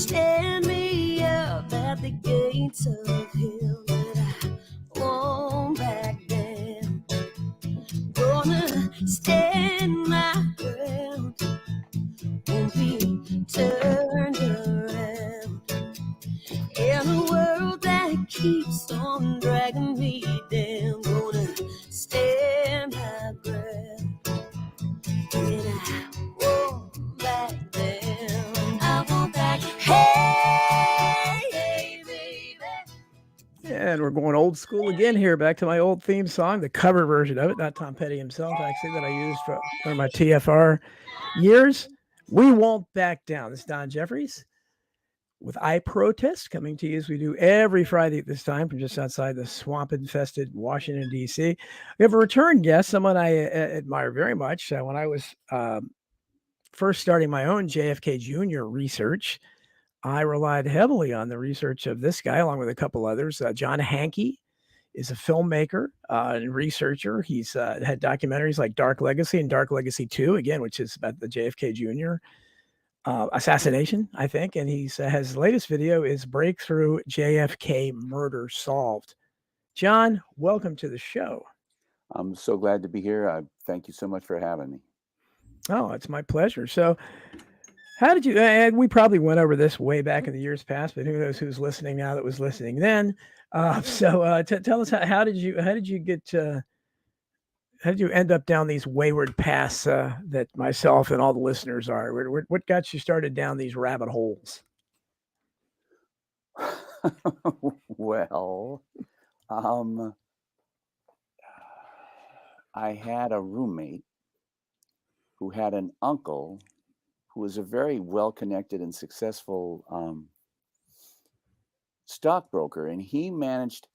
stand me up at the gates of hell, but I won't back down. Gonna stand my ground, won't be turned around. In a world that keeps on dragging me down, gonna stand my ground, and I won't back down. I won't back. Hey, hey, baby. And we're going old school again here, back to my old theme song, the cover version of it, not Tom Petty himself, actually, that I used for my TFR years. We won't back down. This is Don Jeffries with I Protest, coming to you as we do every Friday at this time from just outside the swamp-infested Washington, D.C. We have a return guest, someone I admire very much. When I was first starting my own JFK Jr. research, I relied heavily on the research of this guy, along with a couple others. John Hankey is a filmmaker and researcher. He's had documentaries like Dark Legacy and Dark Legacy 2, again, which is about the JFK Jr. Assassination, I think. And he's has his latest video is Breakthrough JFK Murder Solved. John, welcome to the show. I'm so glad to be here. Thank you so much for having me. Oh, it's my pleasure. So how did you, and we probably went over this way back in the years past, but who knows who's listening now that was listening then. Tell us how did you end up down these wayward paths that myself and all the listeners are? What got you started down these rabbit holes? Well, I had a roommate who had an uncle who was a very well-connected and successful stockbroker, and he managed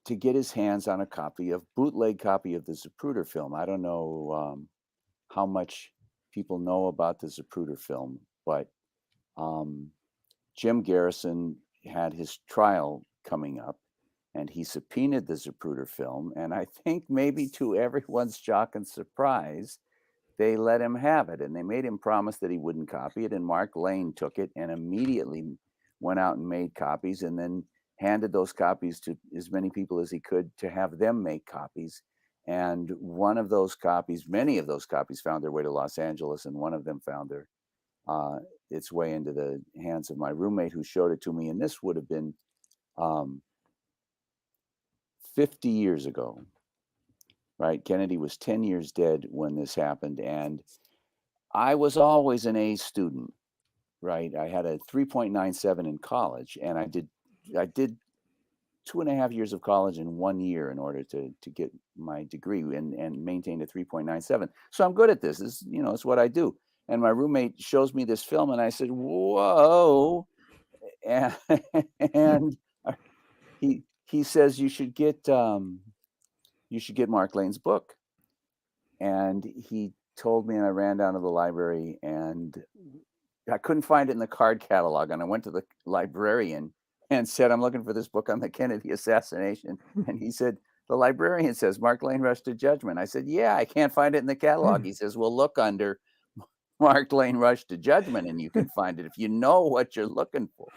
to get his hands on a bootleg copy of the Zapruder film. I don't know how much people know about the Zapruder film, but Jim Garrison had his trial coming up, and he subpoenaed the Zapruder film, and I think maybe to everyone's shock and surprise, they let him have it, and they made him promise that he wouldn't copy it, and Mark Lane took it and immediately went out and made copies, and then handed those copies to as many people as he could to have them make copies. And one of those copies, many of those copies found their way to Los Angeles, and one of them found its way into the hands of my roommate who showed it to me. And this would have been 50 years ago, right? Kennedy was 10 years dead when this happened. And I was always an A student, right? I had a 3.97 in college, and I did 2.5 years of college in 1 year in order to get my degree and maintain a 3.97. So I'm good at this. It's what I do. And my roommate shows me this film, and I said, "Whoa!" And he says, "You should get Mark Lane's book." And he told me, and I ran down to the library, and I couldn't find it in the card catalog. And I went to the librarian and said, "I'm looking for this book on the Kennedy assassination." And he said, "The librarian says Mark Lane Rushed to Judgment." I said, "Yeah, I can't find it in the catalog." He says, "Well, look under Mark Lane Rushed to Judgment and you can find it. If you know what you're looking for,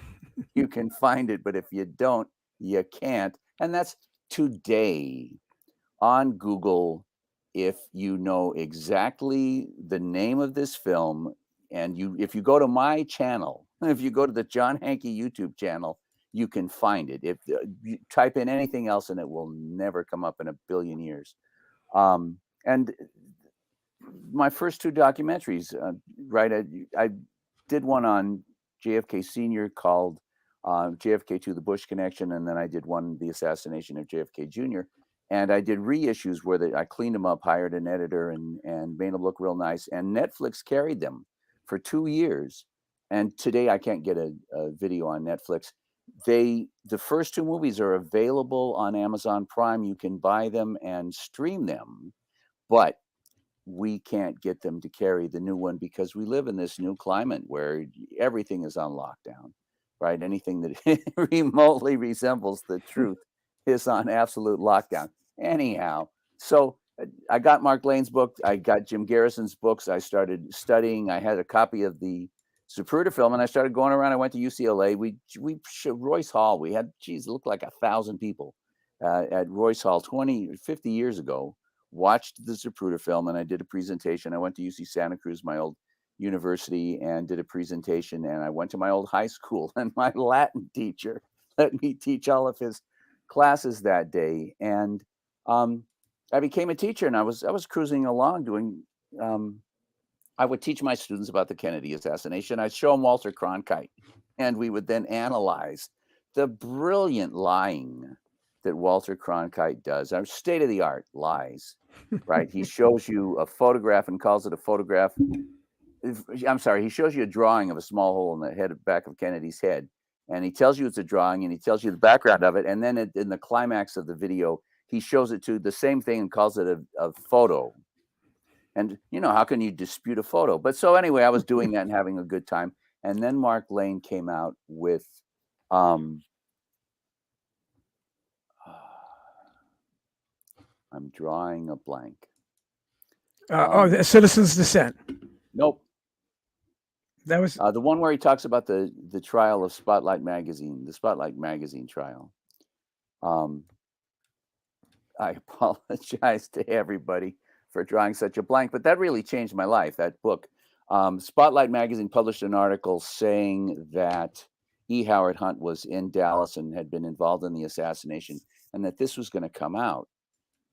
you can find it. But if you don't, you can't." And that's today on Google. If you know exactly the name of this film, and if you go to my channel, if you go to the John Hankey YouTube channel, you can find it. If you type in anything else, and it will never come up in a billion years. And my first two documentaries, right? I did one on JFK Sr. called JFK to the Bush Connection, and then I did one, The Assassination of JFK Jr. And I did reissues where I cleaned them up, hired an editor, and made them look real nice. And Netflix carried them for 2 years. And today I can't get a video on Netflix. The first two movies are available on Amazon Prime. You can buy them and stream them, but we can't get them to carry the new one because we live in this new climate where everything is on lockdown, right? Anything that remotely resembles the truth is on absolute lockdown. Anyhow, so I got Mark Lane's book. I got Jim Garrison's books. I started studying. I had a copy of the Zapruder film, and I started going around. I went to UCLA. We Royce Hall. We had, geez, it looked like 1,000 people at Royce Hall 50 years ago. Watched the Zapruder film, and I did a presentation. I went to UC Santa Cruz, my old university, and did a presentation. And I went to my old high school, and my Latin teacher let me teach all of his classes that day. And I became a teacher, and I was cruising along doing. I would teach my students about the Kennedy assassination. I'd show them Walter Cronkite, and we would then analyze the brilliant lying that Walter Cronkite does. State of the art lies, right? He shows you a photograph and calls it a photograph. I'm sorry, he shows you a drawing of a small hole in the back of Kennedy's head, and he tells you it's a drawing, and he tells you the background of it, and then in the climax of the video, he shows it to the same thing and calls it a photo. And, how can you dispute a photo? But so anyway, I was doing that and having a good time. And then Mark Lane came out with I'm drawing a blank. The Citizen's Dissent. Nope. That was the one where he talks about the trial of Spotlight Magazine, the Spotlight Magazine trial. I apologize to everybody for drawing such a blank, but that really changed my life, that book. Spotlight Magazine published an article saying that E. Howard Hunt was in Dallas and had been involved in the assassination, and that this was going to come out.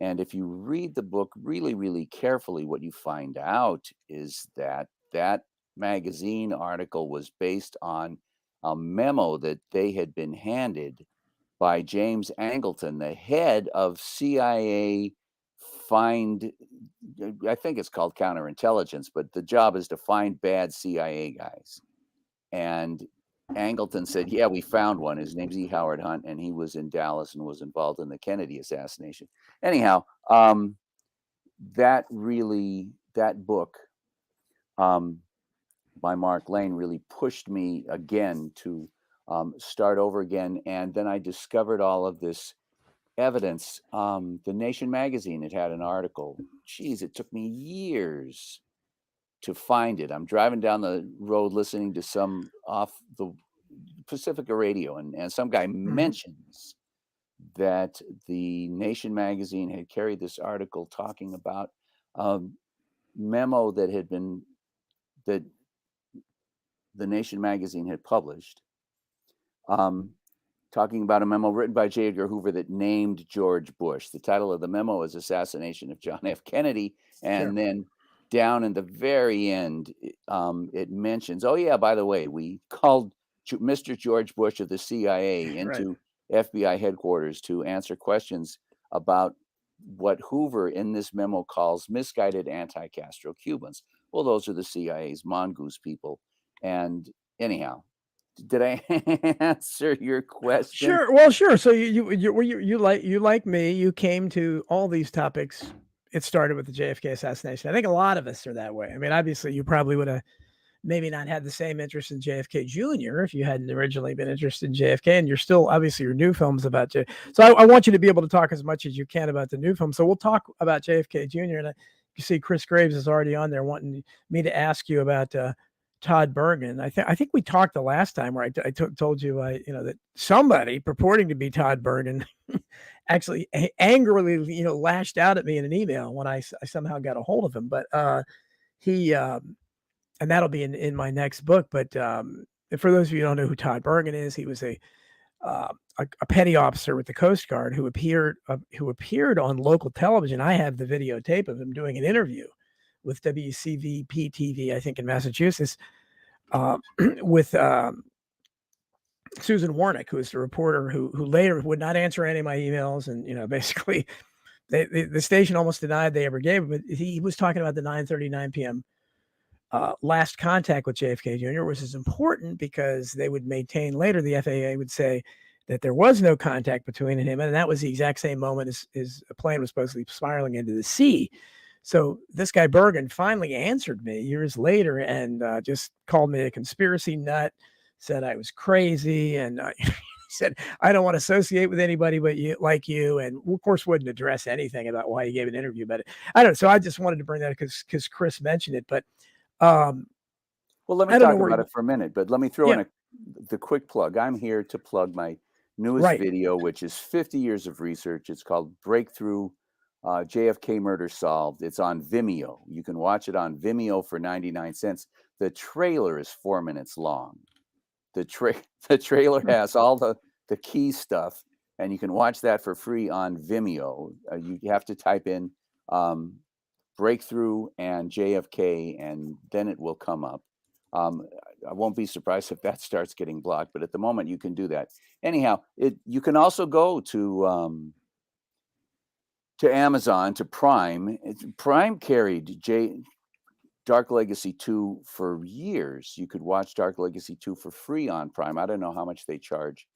And if you read the book really, really carefully, what you find out is that that magazine article was based on a memo that they had been handed by James Angleton, the head of CIA I think it's called counterintelligence, but the job is to find bad CIA guys. And Angleton said, yeah, we found one. His name's E. Howard Hunt, and he was in Dallas and was involved in the Kennedy assassination. Anyhow, that book by Mark Lane really pushed me again to start over again. And then I discovered all of this evidence. The Nation magazine had an article. Geez, it took me years to find it. I'm driving down the road listening to some off the Pacifica radio, and some guy mentions that the Nation magazine had carried this article talking about a memo that the Nation magazine had published, talking about a memo written by J. Edgar Hoover that named George Bush. The title of the memo is Assassination of John F. Kennedy. And then down in the very end, it mentions, oh yeah, by the way, we called Mr. George Bush of the CIA into FBI headquarters to answer questions about what Hoover in this memo calls misguided anti-Castro Cubans. Well, those are the CIA's mongoose people. And anyhow, did I answer your question? Sure. Well, sure. So you like me, you came to all these topics. It started with the JFK assassination. I think a lot of us are that way. I mean, obviously, you probably would have maybe not had the same interest in JFK Jr. if you hadn't originally been interested in JFK, and you're still, obviously, your new film's about JFK. So I want you to be able to talk as much as you can about the new film. So we'll talk about JFK Jr. And you see Chris Graves is already on there wanting me to ask you about Todd Bergen. I think we talked the last time where I told you that somebody purporting to be Todd Bergen actually angrily lashed out at me in an email when I somehow got a hold of him. But he and that'll be in my next book. But for those of you who don't know who Todd Bergen is, he was a petty officer with the Coast Guard who appeared on local television. I have the videotape of him doing an interview with WCVP TV, I think in Massachusetts, with Susan Warnick, who is the reporter who later would not answer any of my emails. And, basically the station almost denied they ever gave him, but he was talking about the 9:39 p.m. Last contact with JFK Jr., which is important because they would maintain later, the FAA would say that there was no contact between him. And that was the exact same moment his plane was supposedly spiraling into the sea. So this guy Bergen finally answered me years later and just called me a conspiracy nut, said I was crazy, and he said, I don't want to associate with anybody but you, like you, and of course wouldn't address anything about why he gave an interview about it. I don't know. So I just wanted to bring that because Chris mentioned it. But Well, let me I don't know talk where about you, it for a minute, but let me throw yeah, in the quick plug. I'm here to plug my newest right. video, which is 50 years of research. It's called Breakthrough JFK Murder Solved. It's on Vimeo. You can watch it on Vimeo for 99 cents. The trailer is 4 minutes long. The trailer has all the key stuff, and you can watch that for free on Vimeo. You have to type in Breakthrough and JFK, and then it will come up. I won't be surprised if that starts getting blocked, but at the moment you can do that. Anyhow, you can also go to Amazon, to Prime. Prime carried Dark Legacy 2 for years. You could watch Dark Legacy 2 for free on Prime. I don't know how much they charge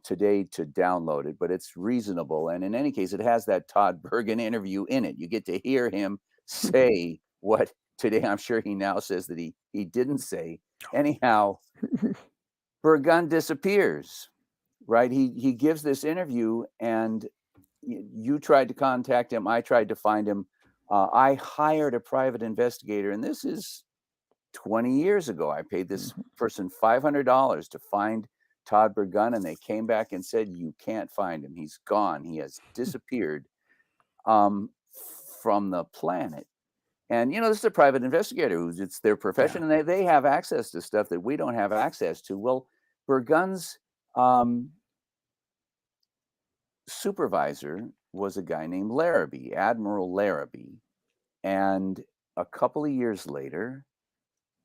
today to download it, but it's reasonable. And in any case, it has that Todd Bergen interview in it. You get to hear him say what today I'm sure he now says that he didn't say. Anyhow, Bergen disappears, right? He gives this interview, and you tried to contact him. I tried to find him. I hired a private investigator, and this is 20 years ago. I paid this person $500 to find Todd Bergen, and they came back and said, you can't find him. He's gone. He has disappeared from the planet. And, this is a private investigator it's their profession, and they have access to stuff that we don't have access to. Well, Bergen's supervisor was a guy named Larrabee, Admiral Larrabee. And a couple of years later,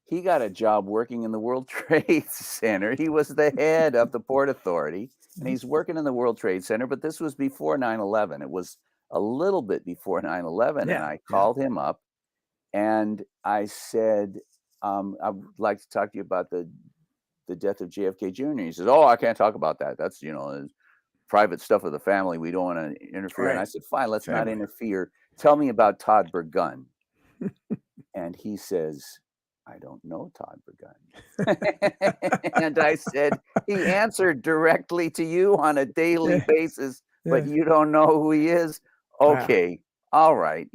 he got a job working in the World Trade Center. He was the head of the Port Authority, and he's working in the World Trade Center. But this was before 9/11. It was a little bit before 9/11. And I called him up, and I said, I would like to talk to you about the death of JFK Jr. He says, oh, I can't talk about that. That's, private stuff of the family. We don't want to interfere. And I said, fine, let's not interfere. Tell me about Todd Bergen. And he says, I don't know Todd Bergen. And I said, he answered directly to you on a daily basis, but you don't know who he is? Okay. Wow. All right.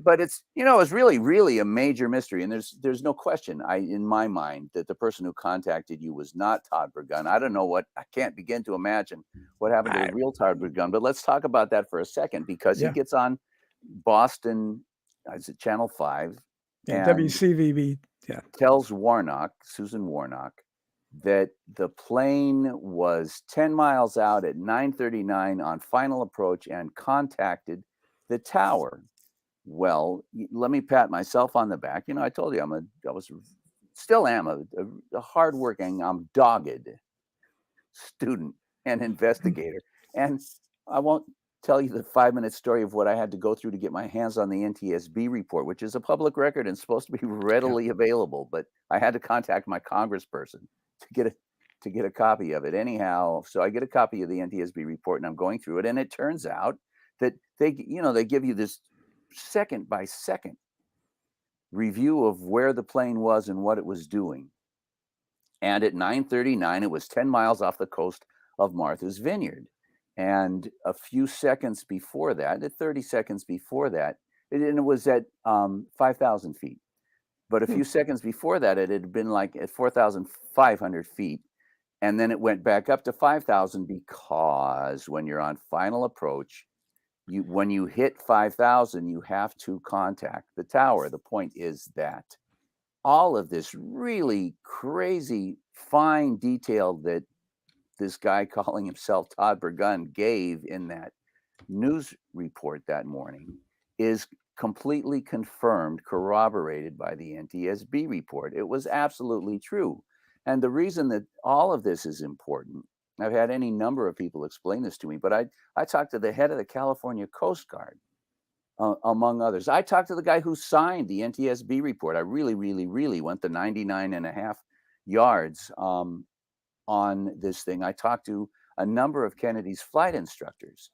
But it's, it's really, really a major mystery. And there's no question in my mind that the person who contacted you was not Todd Bergen. I don't know I can't begin to imagine what happened to the real Todd Bergen, but let's talk about that for a second, because he gets on Boston, is it Channel 5? And WCVB, tells Susan Warnock, that the plane was 10 miles out at 9:39 on final approach and contacted the tower. Well, let me pat myself on the back. I told you still am a hardworking, I'm dogged student and investigator. And I won't tell you the 5-minute story of what I had to go through to get my hands on the NTSB report, which is a public record and supposed to be readily available. But I had to contact my congressperson to get a copy of it. Anyhow, so I get a copy of the NTSB report, and I'm going through it, and it turns out that they give you this second by second review of where the plane was and what it was doing. And at 9:39, it was 10 miles off the coast of Martha's Vineyard. And a few seconds before that, 30 seconds before that, it was at 5,000 feet. But a few seconds before that, it had been like at 4,500 feet. And then it went back up to 5,000, because when you're on final approach, when you hit 5,000, you have to contact the tower. The point is that all of this really crazy fine detail that this guy calling himself Todd Bergen gave in that news report that morning is completely confirmed, corroborated by the NTSB report. It was absolutely true. And the reason that all of this is important, I've had any number of people explain this to me, but I talked to the head of the California Coast Guard, among others. I talked to the guy who signed the NTSB report. I really, really, really went the 99.5 yards on this thing. I talked to a number of Kennedy's flight instructors,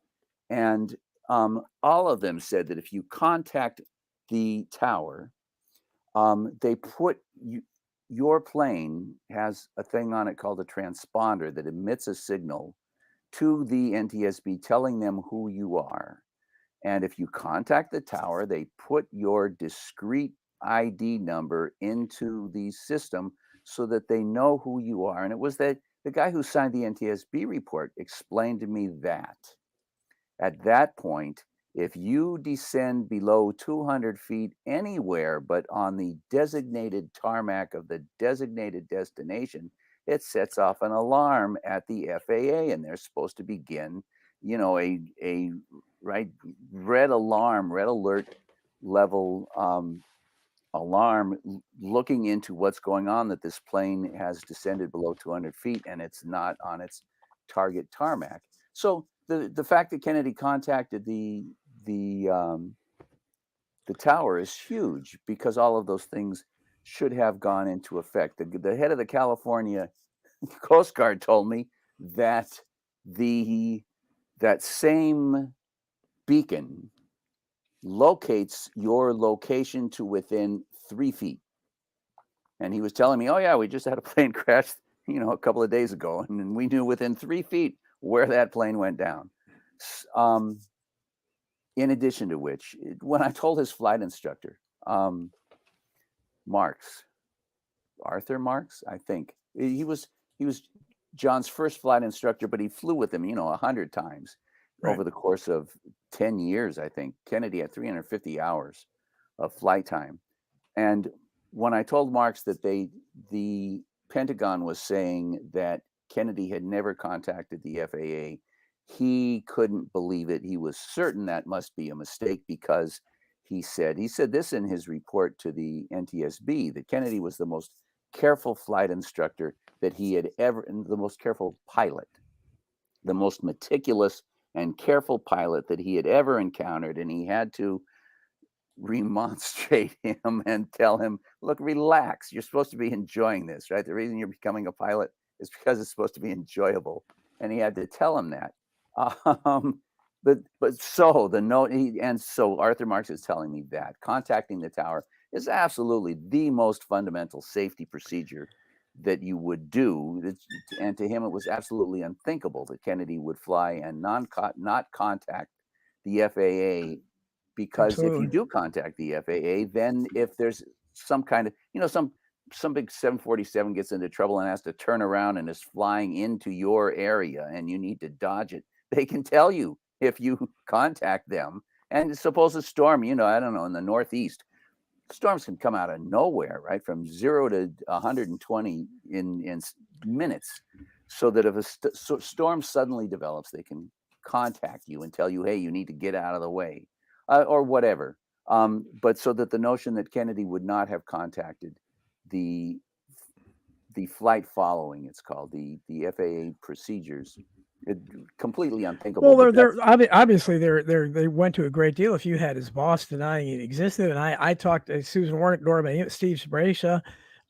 and all of them said that if you contact the tower, they put your plane has a thing on it called a transponder that emits a signal to the NTSB telling them who you are. And if you contact the tower, they put your discrete ID number into the system so that they know who you are. And it was that the guy who signed the NTSB report explained to me that at that point, if you descend below 200 feet anywhere but on the designated tarmac of the designated destination, it sets off an alarm at the FAA, and they're supposed to begin, a right red alarm, red alert level alarm looking into what's going on, that this plane has descended below 200 feet and it's not on its target tarmac. So the fact that Kennedy contacted the tower is huge, because all of those things should have gone into effect. The head of the California Coast Guard told me that that same beacon locates your location to within 3 feet. And he was telling me, oh yeah, we just had a plane crash, a couple of days ago, and we knew within 3 feet where that plane went down. In addition to which, when I told his flight instructor, Arthur Marks, I think he was John's first flight instructor, but he flew with him, 100 times over the course of 10 years. I think Kennedy had 350 hours of flight time. And when I told Marks that the Pentagon was saying that Kennedy had never contacted the FAA, he couldn't believe it. He was certain that must be a mistake, because he said this in his report to the NTSB, that Kennedy was the most careful flight instructor that he had ever, and the most careful pilot, the most meticulous and careful pilot that he had ever encountered. And he had to remonstrate him and tell him, look, relax, you're supposed to be enjoying this, right? The reason you're becoming a pilot is because it's supposed to be enjoyable. And he had to tell him that. So Arthur Marks is telling me that contacting the tower is absolutely the most fundamental safety procedure that you would do. And to him, it was absolutely unthinkable that Kennedy would fly and not contact the FAA, because if you do contact the FAA, then if there's some kind of, some big 747 gets into trouble and has to turn around and is flying into your area and you need to dodge it, they can tell you if you contact them. And suppose a storm, I don't know, in the Northeast, storms can come out of nowhere, right? From 0 to 120 in minutes. So that if a storm suddenly develops, they can contact you and tell you, hey, you need to get out of the way, or whatever. But so that the notion that Kennedy would not have contacted the flight following, it's called the FAA procedures, completely unthinkable. Well, obviously they went to a great deal. If you had his boss denying it existed, and I talked to Susan Warnick, Norman, Steve Sbracia,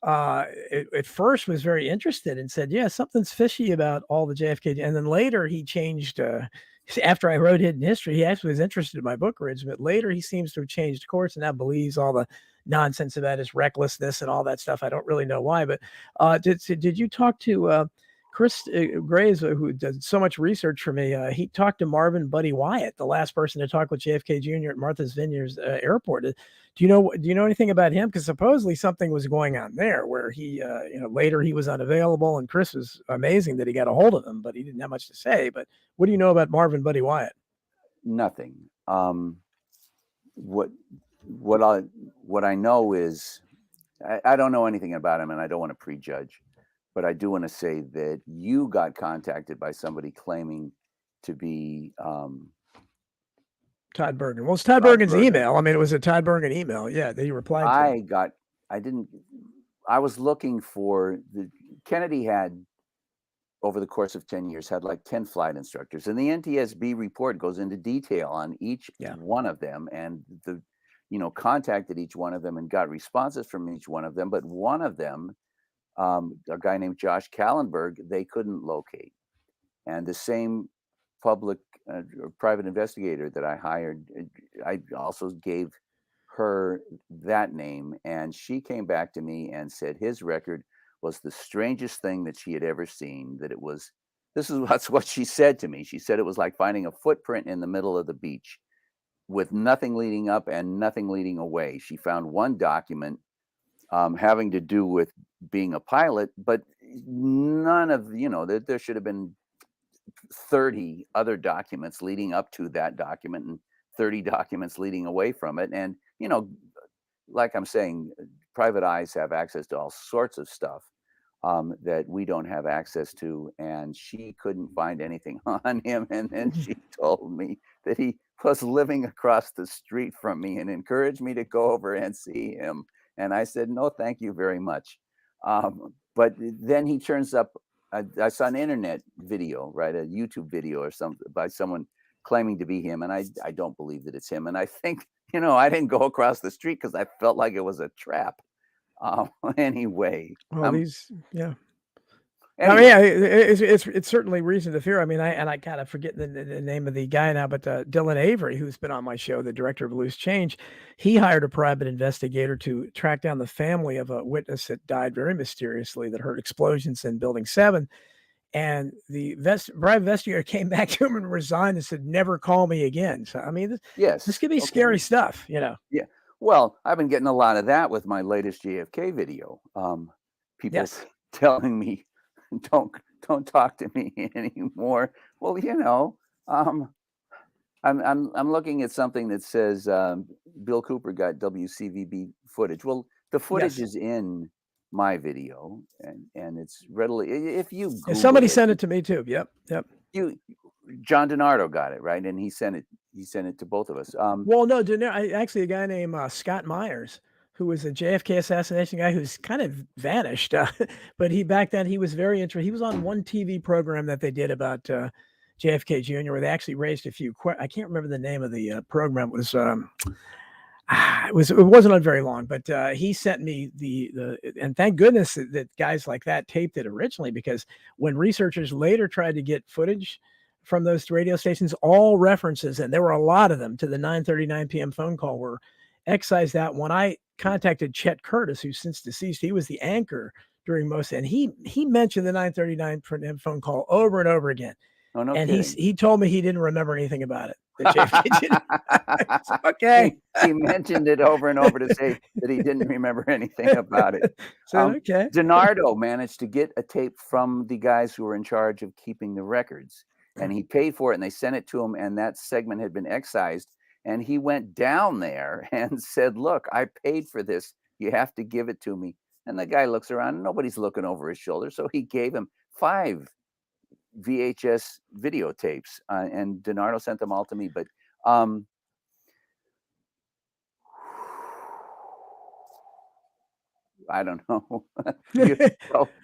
at first was very interested and said, yeah, something's fishy about all the JFK. And then later he changed. After I wrote Hidden History, he actually was interested in my book originally, but later he seems to have changed course and now believes all the nonsense about his recklessness and all that stuff. I don't really know why, but did you talk to Chris Graves, who does so much research for me? He talked to Marvin Buddy Wyatt, the last person to talk with JFK Jr. at Martha's Vineyard Airport. Do you know anything about him? Because supposedly something was going on there where he, later he was unavailable, and Chris was amazing that he got a hold of him, but he didn't have much to say. But what do you know about Marvin Buddy Wyatt? Nothing. What I know is I don't know anything about him, and I don't want to prejudge. But I do want to say that you got contacted by somebody claiming to be Todd Bergen. Well, it's Todd Bergen's email. I mean, it was a Todd Bergen email. Yeah, that he replied to. I was looking for Kennedy had, over the course of 10 years, had like 10 flight instructors. And the NTSB report goes into detail on each one of them, and contacted each one of them and got responses from each one of them. But one of them, a guy named Josh Kallenberg, they couldn't locate. And the same private investigator that I hired, I also gave her that name, and she came back to me and said his record was the strangest thing that she had ever seen. That's what she said to me. She said it was like finding a footprint in the middle of the beach. with nothing leading up and nothing leading away. She found one document having to do with being a pilot, but none of, there should have been 30 other documents leading up to that document and 30 documents leading away from it. And, like I'm saying, private eyes have access to all sorts of stuff that we don't have access to. And she couldn't find anything on him. And then she told me that he was living across the street from me and encouraged me to go over and see him. And I said, no, thank you very much. But then he turns up. I saw an internet video, right, a YouTube video or something by someone claiming to be him, and I don't believe that it's him. And I think, I didn't go across the street because I felt like it was a trap. Anyway, Well, yeah. anyway, I mean, yeah, it's certainly reason to fear. I mean, I kind of forget the name of the guy now, but Dylan Avery, who's been on my show, the director of Loose Change, he hired a private investigator to track down the family of a witness that died very mysteriously that heard explosions in Building 7. And the private investigator came back to him and resigned and said, "Never call me again." So, I mean, this could be scary stuff, Yeah. Well, I've been getting a lot of that with my latest JFK video. People telling me, don't talk to me anymore. Well, I'm looking at something that says Bill Cooper got WCVB footage. Well, the footage is in my video, and it's readily, if you Google somebody sent it to me too. Yep. John DiNardo got it, right, and he sent it to both of us. Well, no, actually a guy named Scott Myers, who was a JFK assassination guy who's kind of vanished, but back then he was very interested. He was on one TV program that they did about JFK Jr., where they actually raised a few I can't remember the name of the program. It wasn't on very long, but he sent me and thank goodness that guys like that taped it originally, because when researchers later tried to get footage from those radio stations, all references, and there were a lot of them, to the 9:39 p.m. phone call were excised out. When I contacted Chet Curtis, who's since deceased, he was the anchor during most, and he mentioned the 9:39 p.m. phone call over and over again. Oh, no and kidding. he told me he didn't remember anything about it. Okay. He mentioned it over and over to say that he didn't remember anything about it. So, okay. DiNardo managed to get a tape from the guys who were in charge of keeping the records, and he paid for it, and they sent it to him, and that segment had been excised, and he went down there and said, "Look, I paid for this. You have to give it to me." And the guy looks around, and nobody's looking over his shoulder, so he gave him 5 VHS videotapes, and DiNardo sent them all to me. But I don't know.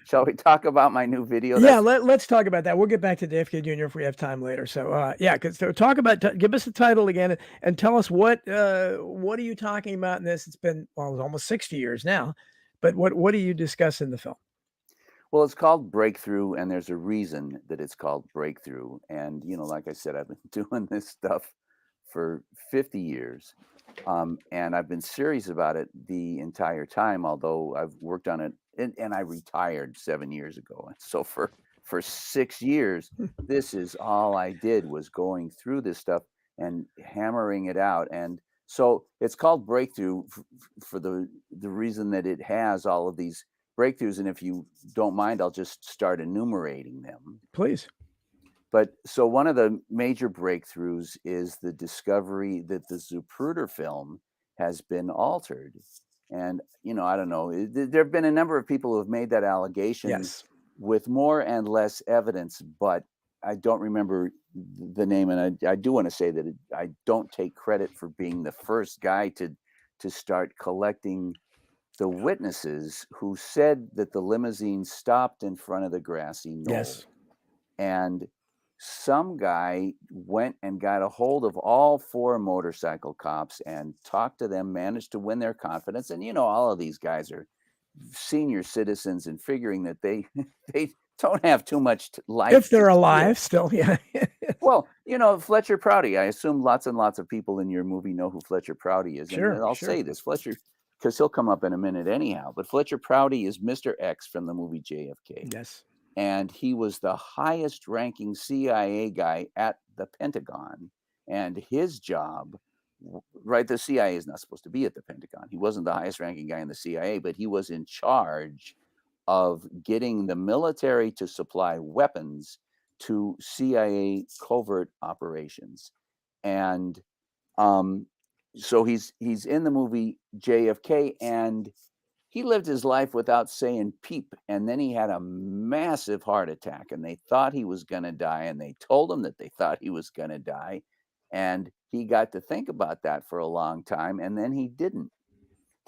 Shall we talk about my new video? Yeah, let's talk about that. We'll get back to JFK Jr. if we have time later. So talk about, give us the title again and tell us what are you talking about in this? It's been almost 60 years now, but what do you discuss in the film? Well, it's called Breakthrough, and there's a reason that it's called Breakthrough. And, like I said, I've been doing this stuff for 50 years, and I've been serious about it the entire time, although I've worked on it, and I retired 7 years ago. And so for 6 years, this is all I did, was going through this stuff and hammering it out. And so it's called Breakthrough for the reason that it has all of these breakthroughs, and if you don't mind, I'll just start enumerating them. Please. But so one of the major breakthroughs is the discovery that the Zapruder film has been altered. And, I don't know, there have been a number of people who have made that allegation with more and less evidence, but I don't remember the name. And I do want to say that I don't take credit for being the first guy to start collecting the witnesses who said that the limousine stopped in front of the grassy knoll. Yes. And some guy went and got a hold of all 4 motorcycle cops and talked to them, managed to win their confidence. And, all of these guys are senior citizens and figuring that they don't have too much life. If they're alive still, yeah. Well, Fletcher Prouty, I assume lots and lots of people in your movie know who Fletcher Prouty is. Sure, and I'll say this, Fletcher, because he'll come up in a minute anyhow. But Fletcher Prouty is Mr. X from the movie JFK. Yes. And he was the highest ranking CIA guy at the Pentagon. And his job right? The CIA is not supposed to be at the Pentagon. He wasn't the highest ranking guy in the CIA, but he was in charge of getting the military to supply weapons to CIA covert operations. And so he's in the movie JFK, and he lived his life without saying peep. And then he had a massive heart attack, and they thought he was going to die. And they told him that they thought he was going to die. And he got to think about that for a long time. And then he didn't.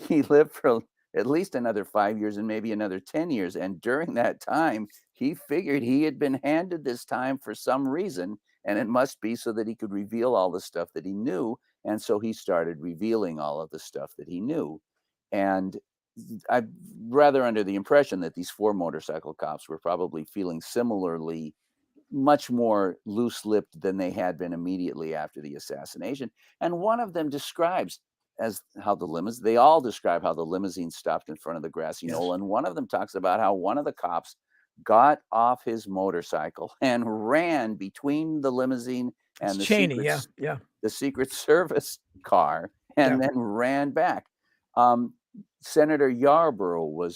He lived for at least another 5 years and maybe another 10 years. And during that time, he figured he had been handed this time for some reason. And it must be so that he could reveal all the stuff that he knew. And so he started revealing all of the stuff that he knew. And I'm rather under the impression that these 4 motorcycle cops were probably feeling similarly much more loose-lipped than they had been immediately after the assassination. And one of them describes as how they all describe how the limousine stopped in front of the grassy knoll. And one of them talks about how one of the cops got off his motorcycle and ran between the limousine and the Cheney, the Secret Service car, and then ran back. Senator Yarborough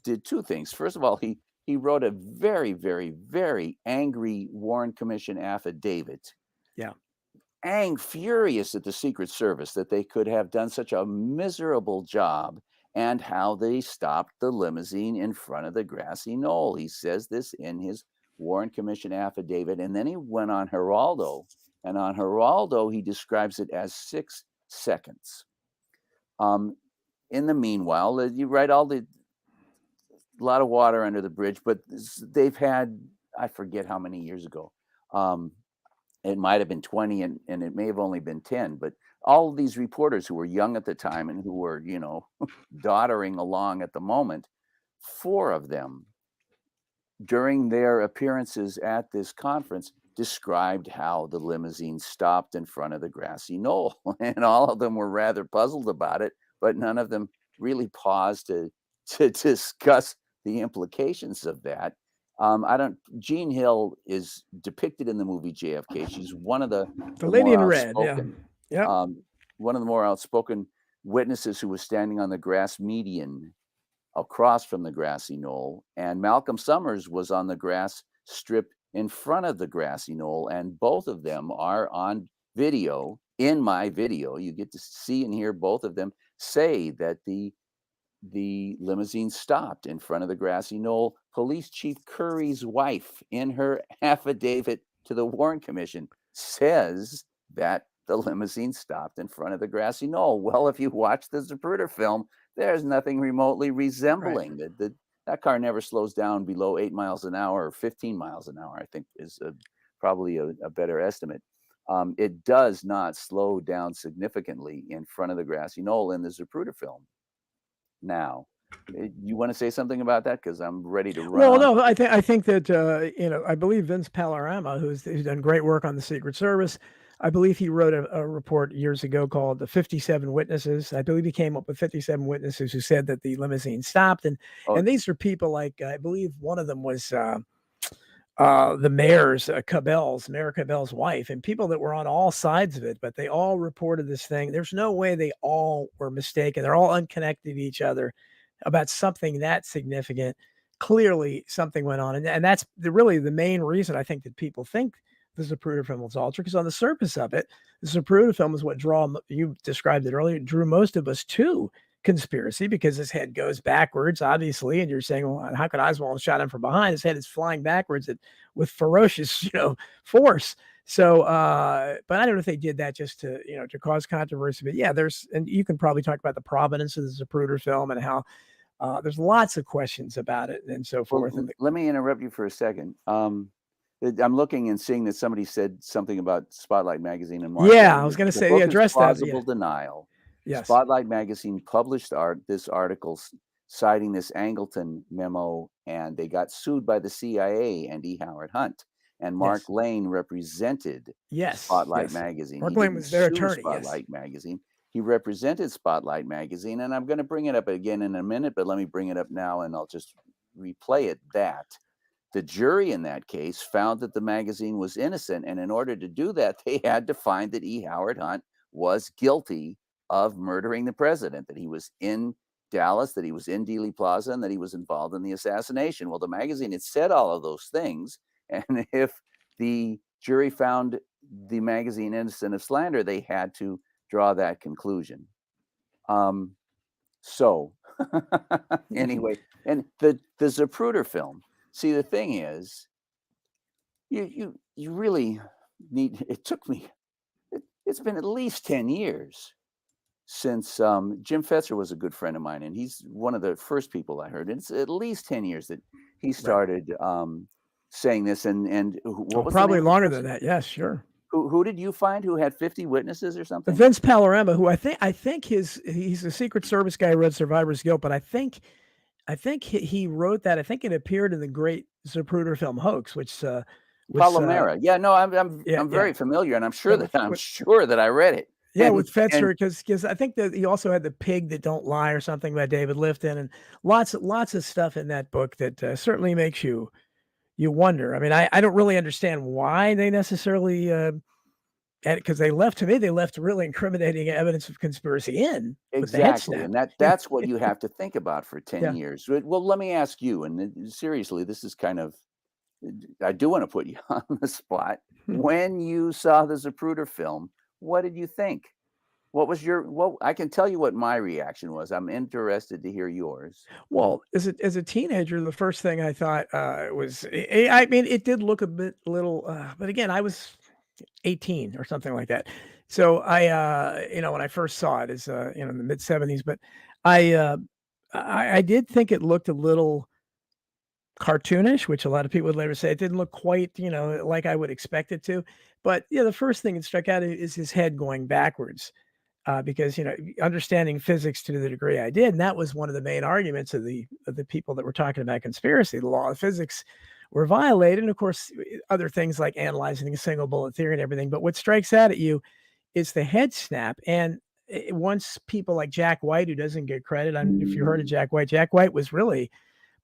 did 2 things. First of all, he wrote a very, very, very angry Warren Commission affidavit. Yeah. Furious at the Secret Service that they could have done such a miserable job, and how they stopped the limousine in front of the grassy knoll. He says this in his Warren Commission affidavit. And then he went on Geraldo, and on Geraldo, he describes it as 6 seconds. In the meanwhile, you write a lot of water under the bridge, but they've had, I forget how many years ago. It might have been 20 and it may have only been 10, but all of these reporters who were young at the time and who were, doddering along at the moment, 4 of them during their appearances at this conference described how the limousine stopped in front of the grassy knoll. And all of them were rather puzzled about it, but none of them really paused to discuss the implications of that. Jean Hill is depicted in the movie JFK. She's one of the lady in more red. outspoken, Yeah. one of the more outspoken witnesses who was standing on the grass median across from the grassy knoll. And Malcolm Summers was on the grass strip in front of the grassy knoll. And both of them are on video. In my video, you get to see and hear both of them say that the limousine stopped in front of the grassy knoll. Police Chief Curry's wife, in her affidavit to the Warren Commission, says that the limousine stopped in front of the grassy knoll. Well, if you watch the Zapruder film, there's nothing remotely resembling that. That car never slows down below 8 miles an hour or 15 miles an hour, I think is probably a better estimate. It does not slow down significantly in front of the grassy knoll in the Zapruder film. Now, you want to say something about that? Because I'm ready to run. Well, no, I think that I believe Vince Panorama, who's done great work on the Secret Service. I believe he wrote a report years ago called the 57 Witnesses. I believe he came up with 57 witnesses who said that the limousine stopped. And these are people like, I believe one of them was the mayor's Mayor Cabell's wife, and people that were on all sides of it, but they all reported this thing. There's no way they all were mistaken. They're all unconnected to each other about something that significant. Clearly something went on. And that's really the main reason I think that people think the Zapruder film was altered, because on the surface of it, the Zapruder film is what you described it earlier, drew most of us to conspiracy, because his head goes backwards, obviously. And you're saying, well, how could Oswald have shot him from behind? His head is flying backwards with ferocious, force. So, but I don't know if they did that just to cause controversy. But yeah, and you can probably talk about the provenance of the Zapruder film and how there's lots of questions about it and so forth. Well, let me interrupt you for a second. I'm looking and seeing that somebody said something about Spotlight Magazine and Mark. Yeah, I was going to say, address that. Plausible Denial. Yes. Spotlight Magazine published this article citing this Angleton memo, and they got sued by the CIA and E. Howard Hunt. And Mark Lane represented Spotlight Magazine. Mark Lane was their attorney. Spotlight Magazine. He represented Spotlight Magazine, and I'm going to bring it up again in a minute, but let me bring it up now, and I'll just replay it. That the jury in that case found that the magazine was innocent, and in order to do that, they had to find that E. Howard Hunt was guilty of murdering the president, that he was in Dallas, that he was in Dealey Plaza, and that he was involved in the assassination. Well, the magazine had said all of those things, and if the jury found the magazine innocent of slander, they had to draw that conclusion. So anyway, and the Zapruder film. See, the thing is, you really need. It took me. It's been at least 10 years since Jim Fetzer was a good friend of mine, and he's one of the first people I heard. And it's at least 10 years that he started saying this. And what was probably longer than that? Yes, sure. Who did you find who had 50 witnesses or something? Vince Palermo, who I think he's a Secret Service guy who wrote Survivor's Guilt, but I think he wrote that. I think it appeared in the great Zapruder film Hoax, which was Palomera. Yeah, no, I'm very familiar, and I'm sure that I read it. Yeah, with Fetzer, because I think that he also had The Pig That Don't Lie or something by David Lifton, and lots of stuff in that book that certainly makes you wonder. I mean, I don't really understand why they necessarily, because they left really incriminating evidence of conspiracy in. Exactly, and that's what you have to think about for 10 years. Well, let me ask you, and seriously, this is kind of, I do want to put you on the spot. When you saw the Zapruder film, what did you think? What was I can tell you what my reaction was. I'm interested to hear yours. Well, as a teenager, the first thing I thought was, I mean, it did look little, but again, I was 18 or something like that. So I, when I first saw it, is in the mid 70s, but I did think it looked a little cartoonish, which a lot of people would later say it didn't look quite, like I would expect it to. But the first thing that struck out is his head going backwards, because understanding physics to the degree I did, and that was one of the main arguments of the people that were talking about conspiracy. The law of physics were violated, and of course, other things like analyzing the single bullet theory and everything. But what strikes out at you is the head snap. And once people like Jack White, who doesn't get credit, if you heard of Jack White was really,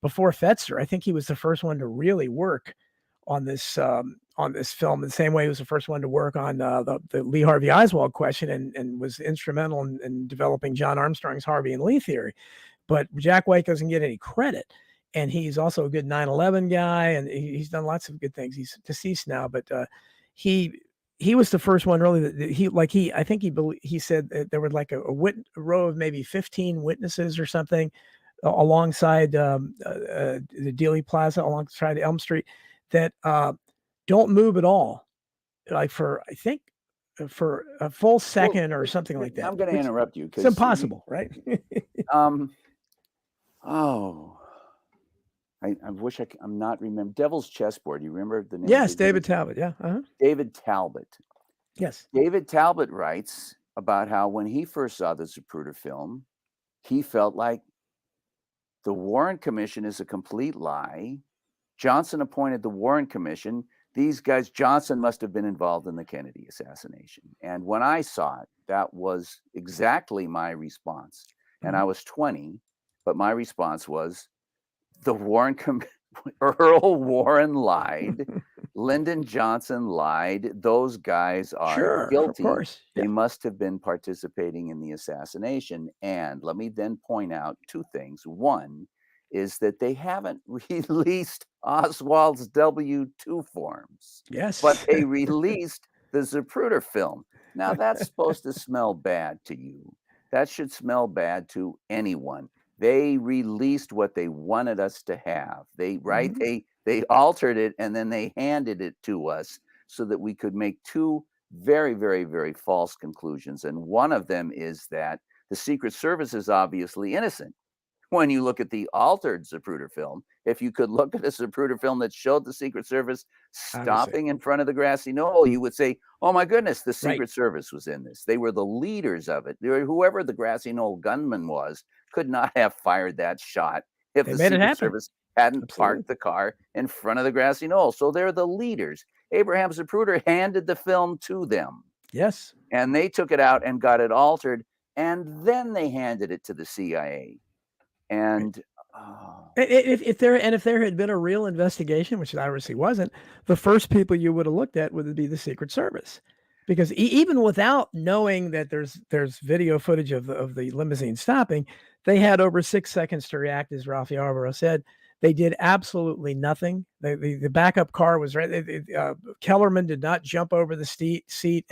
before Fetzer, I think he was the first one to really work on this film, the same way he was the first one to work on the Lee Harvey Oswald question, and was instrumental in developing John Armstrong's Harvey and Lee theory. But Jack White doesn't get any credit, and he's also a good 9/11 guy, and he's done lots of good things. He's deceased now, but he was the first one really that he said that there were like a row of maybe 15 witnesses or something alongside the Dealey Plaza, alongside Elm Street, that don't move at all, like for a full second or something like that. I'm going to interrupt you because it's impossible, right? I wish I'm not remember Devil's Chessboard. You remember the name? Yes, David Talbot. Yeah, David Talbot. Yes, David Talbot writes about how when he first saw the Zapruder film, he felt like the Warren Commission is a complete lie. Johnson appointed the Warren Commission. These guys, Johnson must have been involved in the Kennedy assassination. And when I saw it, that was exactly my response. And I was 20, but my response was, the Warren Earl Warren lied. Lyndon Johnson lied. Those guys are guilty. Of course. They must have been participating in the assassination. And let me then point out two things. One is that they haven't released Oswald's W-2 forms. Yes. But they released the Zapruder film. Now that's supposed to smell bad to you. That should smell bad to anyone. They released what they wanted us to have. They altered it, and then they handed it to us so that we could make two very, very, very false conclusions. And one of them is that the Secret Service is obviously innocent. When you look at the altered Zapruder film, if you could look at a Zapruder film that showed the Secret Service stopping in front of the grassy knoll, you would say, oh my goodness, the Secret Service was in this. They were the leaders of it. Whoever the grassy knoll gunman was could not have fired that shot if the Secret Service hadn't parked the car in front of the grassy knoll. So they're the leaders. Abraham Zapruder handed the film to them. Yes. And they took it out and got it altered, and then they handed it to the CIA. And if there had been a real investigation, which there obviously wasn't, the first people you would have looked at would be the Secret Service. Because even without knowing that there's video footage of the limousine stopping, they had over 6 seconds to react, as Ralph Yarborough said. They did absolutely nothing. The backup car was right. Kellerman did not jump over the seat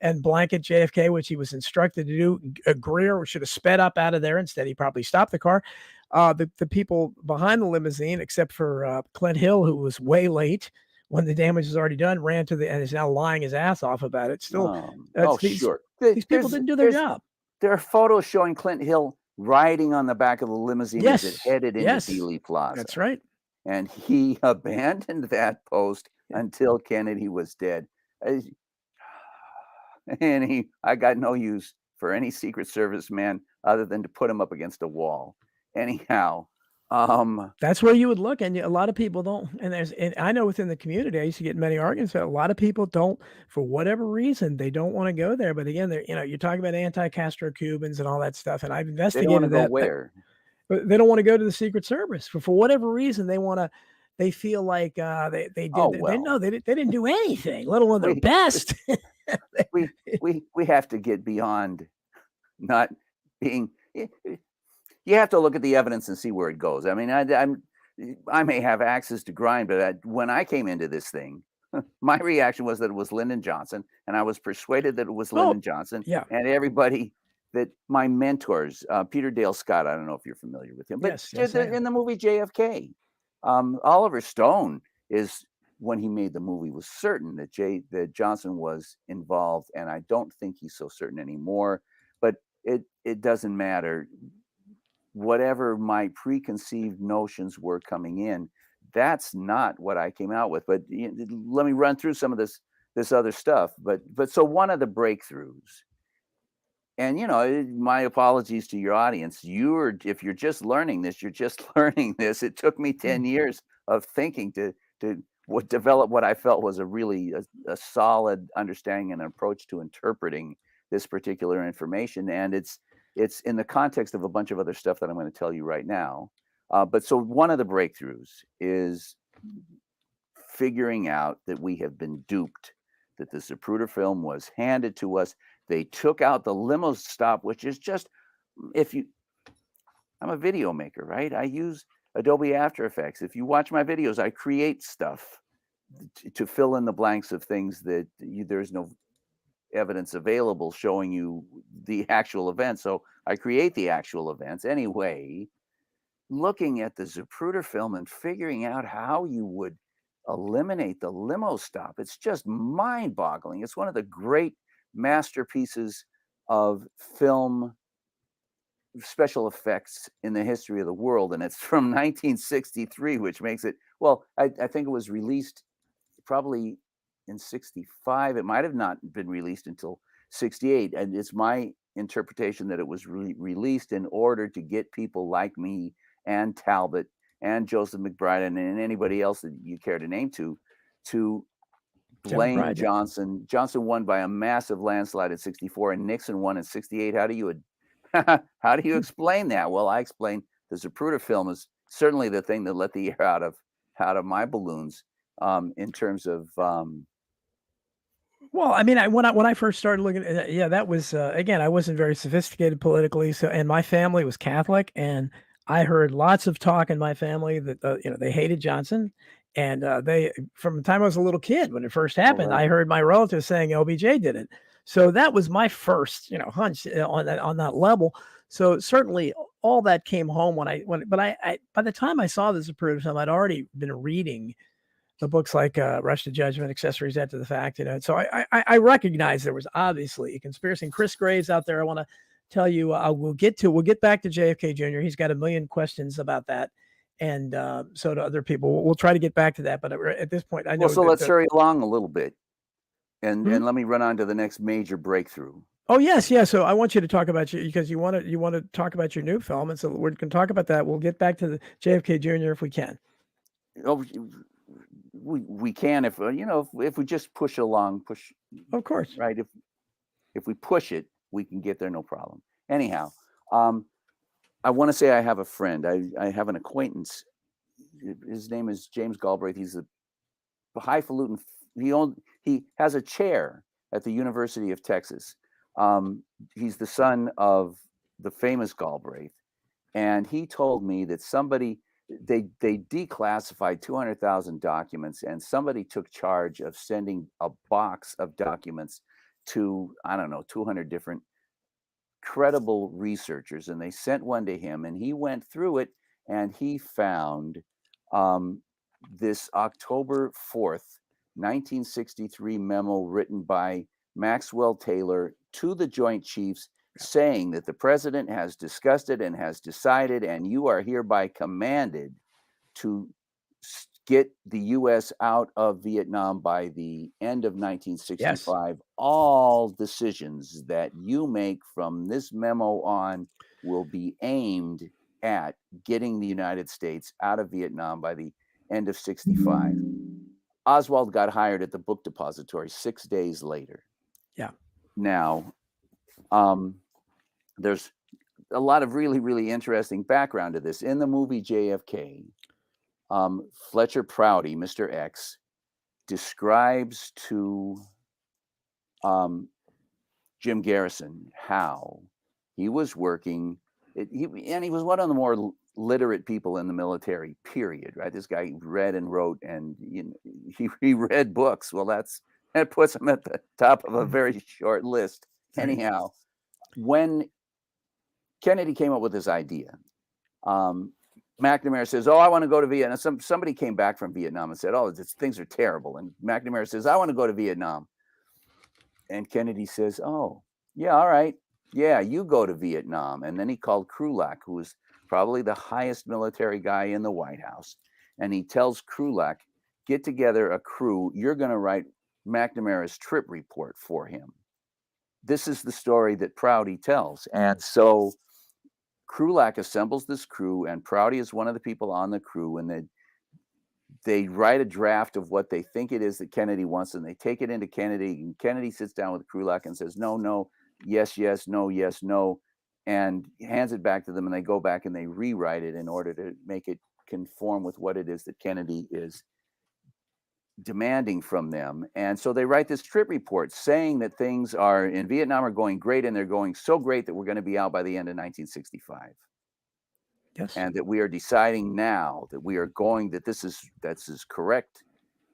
and blanket JFK, which he was instructed to do. Greer should have sped up out of there. Instead, he probably stopped the car. The people behind the limousine, except for Clint Hill, who was way late when the damage is already done, ran to and is now lying his ass off about it. Still, sure. These people didn't do their job. There are photos showing Clint Hill riding on the back of the limousine as it headed into Dealey Plaza. That's right. And he abandoned that post until Kennedy was dead. And I got no use for any Secret Service man other than to put him up against a wall. Anyhow, that's where you would look, and a lot of people don't. And I know within the community, I used to get many arguments. But a lot of people don't, for whatever reason, they don't want to go there. But again, you're talking about anti-Castro Cubans and all that stuff, and I've investigated they don't want to go where. They don't want to go to the Secret Service for whatever reason. They want to. They feel like they did. They didn't do anything, let alone their best. we have to get beyond not being. You have to look at the evidence and see where it goes. I mean, I may have axes to grind, but when I came into this thing, my reaction was that it was Lyndon Johnson, and I was persuaded that it was Lyndon Johnson. Yeah. And everybody that my mentors, Peter Dale Scott, I don't know if you're familiar with him, but yes, in the movie JFK, Oliver Stone when he made the movie, was certain that Johnson was involved, and I don't think he's so certain anymore. But it doesn't matter. Whatever my preconceived notions were coming in, that's not what I came out with. But let me run through some of this other stuff. But so one of the breakthroughs, and my apologies to your audience. If you're just learning this, you're just learning this. It took me 10 years of thinking to develop what I felt was a solid understanding and approach to interpreting this particular information. And it's in the context of a bunch of other stuff that I'm going to tell you right now. But so one of the breakthroughs is figuring out that we have been duped, that the Zapruder film was handed to us. They took out the limo stop, which is just, I'm a video maker, right? I use Adobe After Effects. If you watch my videos, I create stuff to fill in the blanks of things that there's no evidence available showing you the actual event. So I create the actual events. Anyway, looking at the Zapruder film and figuring out how you would eliminate the limo stop, it's just mind-boggling. It's one of the great masterpieces of film special effects in the history of the world, and it's from 1963, which makes it, well, I think it was released probably in 65. It might have not been released until 68, and it's my interpretation that it was released in order to get people like me and Talbot and Joseph McBride and anybody else that you care to name to blame Johnson. Johnson won by a massive landslide in 64, and Nixon won in 68. How do you explain that? Well, I explain the Zapruder film is certainly the thing that let the air out of my balloons in terms of. Well, I mean, when I first started looking at it, that was again, I wasn't very sophisticated politically, and my family was Catholic, and I heard lots of talk in my family that they hated Johnson, and they, from the time I was a little kid when it first happened, I heard my relatives saying LBJ did it. So that was my first, hunch on that level. So certainly all that came home but I by the time I saw the Zapruder film, I'd already been reading the books like Rush to Judgment, Accessories After the Fact, So I recognize there was obviously a conspiracy. And Chris Graves out there, I want to tell you, we'll get back to JFK Jr. He's got a million questions about that, and so do other people. We'll try to get back to that, but at this point, I know. Well, so let's hurry along a little bit, and let me run on to the next major breakthrough. Oh yes, yeah. So I want you to talk about because you want to talk about your new film, and so we're going to talk about that. We'll get back to the JFK Jr. if we can. Oh, we can if we just push along. Of course, right. If we push it, we can get there, no problem. Anyhow, I want to say I have a friend. I have an acquaintance. His name is James Galbraith. He's a highfalutin. He has a chair at the University of Texas. He's the son of the famous Galbraith, and he told me that they declassified 200,000 documents, and somebody took charge of sending a box of documents to, I don't know, 200 different credible researchers, and they sent one to him, and he went through it, and he found this October 4th, 1963 memo written by Maxwell Taylor to the Joint Chiefs, saying that the president has discussed it and has decided, and you are hereby commanded to get the U.S. out of Vietnam by the end of 1965. All decisions that you make from this memo on will be aimed at getting the United States out of Vietnam by the end of 65. Oswald got hired at the book depository 6 days later. Yeah. Now, there's a lot of really, really interesting background to this. In the movie JFK, Fletcher Prouty, Mr. X, describes to Jim Garrison how he was working. He was one of the more literate people in the military, period, right? This guy read and wrote, and he read books. Well, that puts him at the top of a very short list. Right. Anyhow, when Kennedy came up with this idea, McNamara says, "Oh, I want to go to Vietnam." Somebody came back from Vietnam and said, "Oh, things are terrible." And McNamara says, "I want to go to Vietnam." And Kennedy says, "Oh, yeah, all right. Yeah, you go to Vietnam." And then he called Krulak, who was probably the highest military guy in the White House. And he tells Krulak, "Get together a crew. You're going to write McNamara's trip report for him." This is the story that Prouty tells. And so Krulak assembles this crew, and Prouty is one of the people on the crew, and they write a draft of what they think it is that Kennedy wants, and they take it into Kennedy, and Kennedy sits down with Krulak and says, "No, no, yes, yes, no, yes, no," and hands it back to them, and they go back and they rewrite it in order to make it conform with what it is that Kennedy is demanding from them. And so they write this trip report saying that things in Vietnam are going great, and they're going so great that we're going to be out by the end of 1965. Yes. And that we are deciding now that this is correct.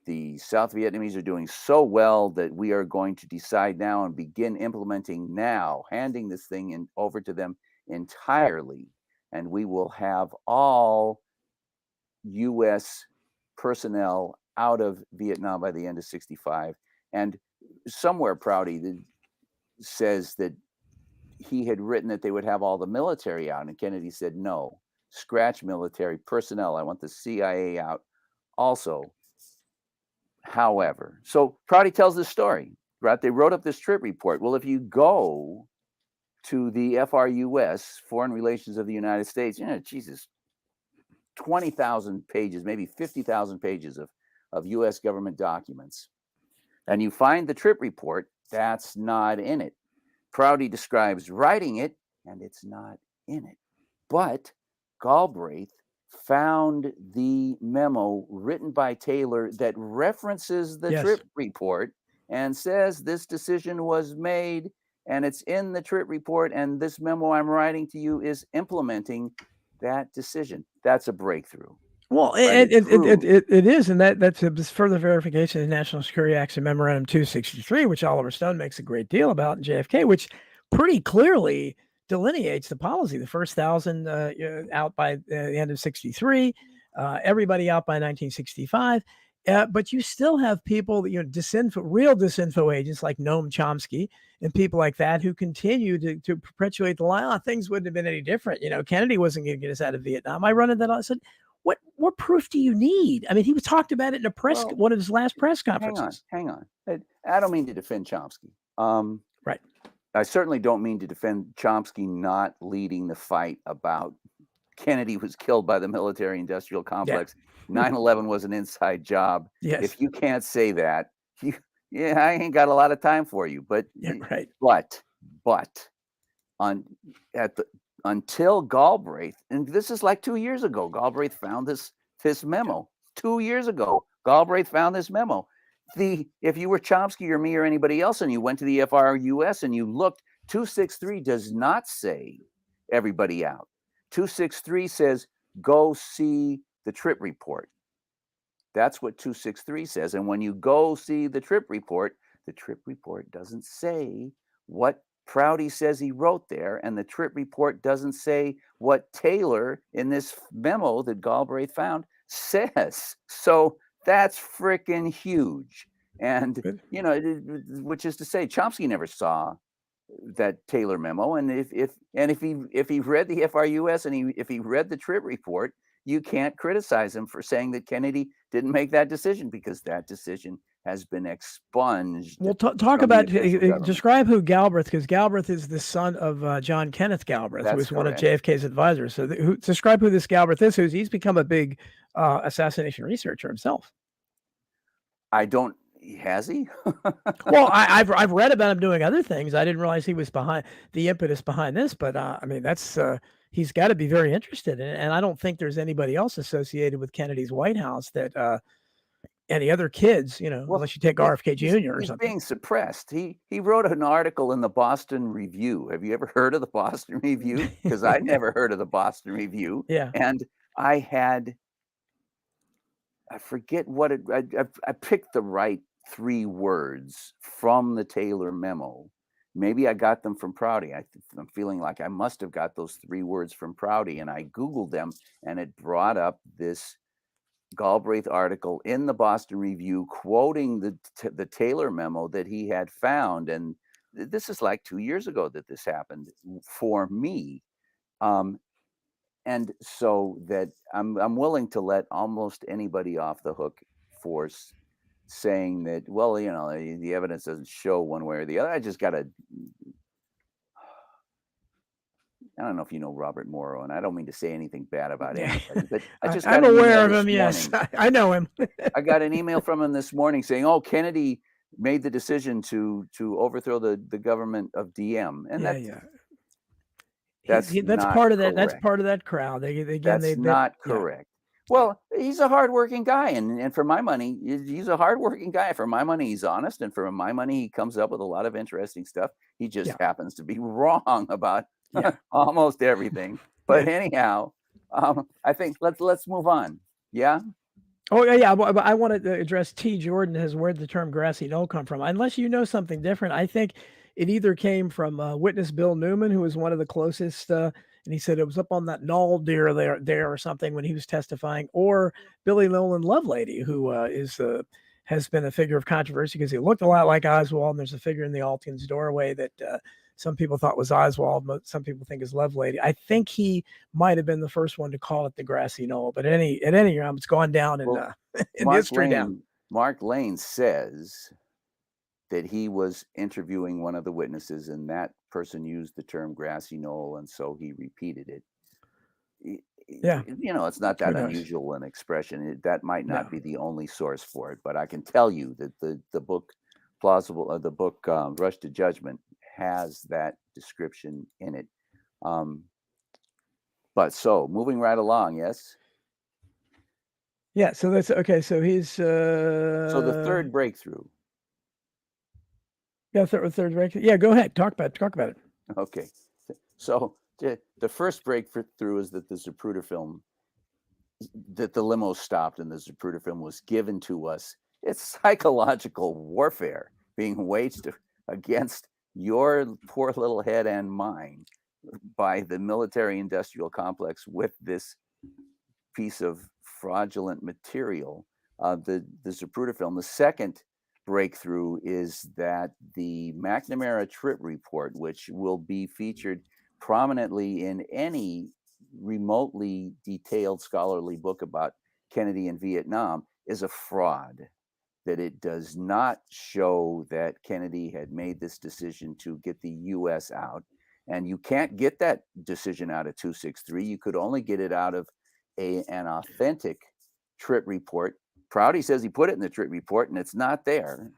The South Vietnamese are doing so well that we are going to decide now and begin implementing now, handing this thing over to them entirely. And we will have all U.S. personnel out of Vietnam by the end of 65. And somewhere Prouty says that he had written that they would have all the military out, and Kennedy said, "No, scratch military personnel. I want the CIA out also." However, so Prouty tells this story, right? They wrote up this trip report. Well, if you go to the FRUS, Foreign Relations of the United States, Jesus, 20,000 pages, maybe 50,000 pages of U.S. government documents, and you find the trip report, that's not in it. Prouty describes writing it, and it's not in it. But Galbraith found the memo written by Taylor that references the trip report and says this decision was made, and it's in the trip report, and this memo I'm writing to you is implementing that decision. That's a breakthrough. Well, it is, and that's a further verification of the National Security Action Memorandum 263, which Oliver Stone makes a great deal about in JFK, which pretty clearly delineates the policy. The first 1,000 out by the end of 63, everybody out by 1965. But you still have people, real disinfo agents like Noam Chomsky and people like that who continue to perpetuate the lie. Things wouldn't have been any different. Kennedy wasn't going to get us out of Vietnam. I run into that. I said, what proof do you need? I mean, he was talked about it in one of his last press conferences. Hang on. I don't mean to defend Chomsky. Right. I certainly don't mean to defend Chomsky not leading the fight about Kennedy was killed by the military-industrial complex. 9/11 was an inside job. Yes. If you can't say that, I ain't got a lot of time for you. But right. But until Galbraith, and this is like 2 years ago, Galbraith found this memo. 2 years ago, Galbraith found this memo. if you were Chomsky or me or anybody else and you went to the FRUS and you looked, 263 does not say everybody out. 263 says go see the trip report. That's what 263 says. And when you go see the trip report doesn't say what Prouty says he wrote there, and the trip report doesn't say what Taylor in this memo that Galbraith found says. So that's freaking huge. And Good. you know, which is to say, Chomsky never saw that Taylor memo, and if he read the FRUS and if he read the trip report, you can't criticize him for saying that Kennedy didn't make that decision, because that decision has been expunged. Well, talk about, describe who Galbraith, because Galbraith is the son of John Kenneth Galbraith, who was one of JFK's advisors. So describe who this Galbraith is, he's become a big assassination researcher himself. I don't. Has he? Well, I've read about him doing other things. I didn't realize he was behind the impetus behind this, but I mean, that's he's got to be very interested in it. And I don't think there's anybody else associated with Kennedy's White House that any other kids, you know, unless you take RFK Jr. or something. He's being suppressed. He wrote an article in the Boston Review. Have you ever heard of the Boston Review? Because I never heard of the Boston Review. Yeah. And I forget what I picked the right 3 words from the Taylor memo. Maybe I got them from Prouty. I'm feeling like I must have got those 3 words from Prouty, and I Googled them, and it brought up this Galbraith article in the Boston Review quoting the Taylor memo that he had found. And this is like 2 years ago that this happened for me. And so that I'm willing to let almost anybody off the hook for saying that, well, you know, the evidence doesn't show one way or the other. I just got to, I don't know if you know Robert Morrow, and I don't mean to say anything bad about anybody, but I'm aware of him. Yes, I know him. I got an email from him this morning saying, "Oh, Kennedy made the decision to overthrow the government of DM," and that's part of that. Correct. That's part of that crowd. That's not correct. Well, he's a hardworking guy, and for my money, he's a hardworking guy. For my money, he's honest, and for my money, he comes up with a lot of interesting stuff. He just happens to be wrong about almost everything. But anyhow, I think let's move on. Yeah. Oh yeah. I wanted to address T. Jordan as where the term grassy knoll come from. Unless you know something different, I think it either came from witness Bill Newman, who was one of the closest. And he said it was up on that knoll deer there or something when he was testifying, or Billy Nolan Lovelady, who has been a figure of controversy because he looked a lot like Oswald. And there's a figure in the Altons doorway that some people thought was Oswald, but some people think is Lovelady. I think he might have been the first one to call it the grassy knoll, but at any rate, it's gone down in history now. Mark Lane says that he was interviewing one of the witnesses, and that person used the term grassy knoll, and so he repeated it. Yeah, you know, it's not that unusual an expression. That might not be the only source for it, but I can tell you that the book Rush to Judgment has that description in it. But so moving right along, yes. Yeah, so that's okay. So he's so the third breakthrough. Yeah, third breakthrough. Yeah, go ahead. Talk about it. Okay. So the first breakthrough is that the Zapruder film, that the limo stopped and the Zapruder film was given to us. It's psychological warfare being waged against your poor little head and mine by the military-industrial complex with this piece of fraudulent material, the Zapruder film. The second breakthrough is that the McNamara trip report, which will be featured prominently in any remotely detailed scholarly book about Kennedy and Vietnam, is a fraud. That it does not show that Kennedy had made this decision to get the U.S. out. And you can't get that decision out of 263. You could only get it out of an authentic trip report. Prouty says he put it in the trip report, and it's not there.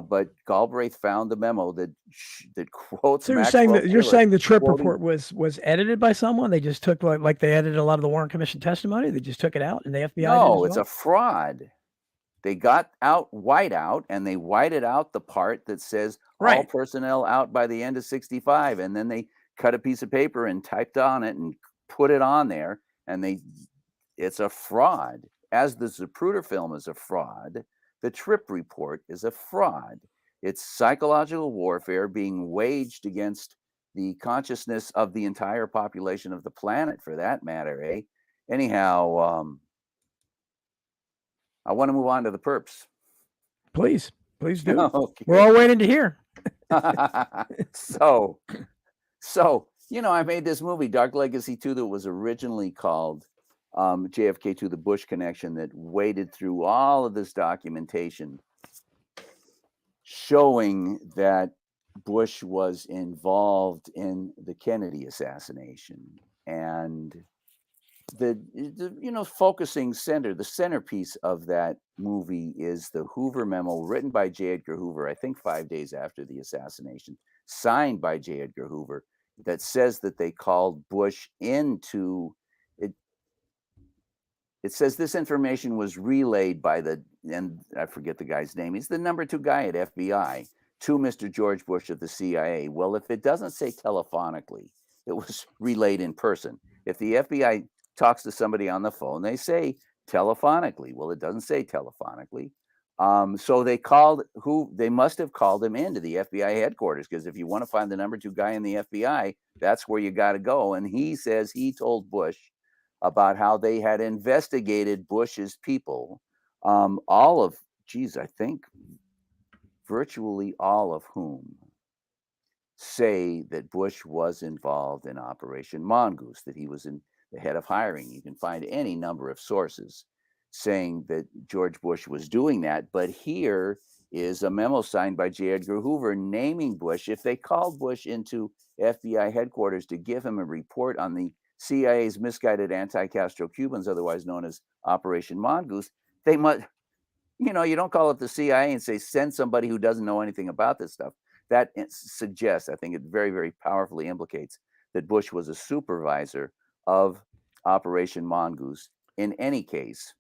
But Galbraith found the memo that quotes. So you're saying the trip report was edited by someone? They just took like they edited a lot of the Warren Commission testimony. They just took it out, and the FBI. No, it's a fraud. They got out whiteout, and they whited out the part that says all Right. personnel out by the end of 65. And then they cut a piece of paper and typed on it and put it on there. And it's a fraud. As the Zapruder film is a fraud, the Tripp report is a fraud. It's psychological warfare being waged against the consciousness of the entire population of the planet, for that matter, eh? Anyhow, I want to move on to the perps. Please do. Okay. We're all waiting to hear. So, I made this movie, Dark Legacy 2, that was originally called JFK to the Bush Connection, that waded through all of this documentation showing that Bush was involved in the Kennedy assassination. And the focusing center, the centerpiece of that movie is the Hoover memo written by J. Edgar Hoover, I think 5 days after the assassination, signed by J. Edgar Hoover, that says that they called Bush into it. It says this information was relayed by and I forget the guy's name, he's the number 2 guy at FBI, to Mr. George Bush of the CIA. Well, if it doesn't say telephonically, it was relayed in person. If the FBI talks to somebody on the phone, they say telephonically. Well, it doesn't say telephonically. So they must have called him into the FBI headquarters, because if you want to find the number 2 guy in the FBI, that's where you got to go. And he says he told Bush about how they had investigated Bush's people, I think virtually all of whom say that Bush was involved in Operation Mongoose, that he was in the head of hiring. You can find any number of sources saying that George Bush was doing that. But here is a memo signed by J. Edgar Hoover naming Bush. If they called Bush into FBI headquarters to give him a report on the CIA's misguided anti-Castro Cubans, otherwise known as Operation Mongoose, they must, you don't call up the CIA and say, send somebody who doesn't know anything about this stuff. That suggests, I think it very, very powerfully implicates that Bush was a supervisor of Operation Mongoose. In any case,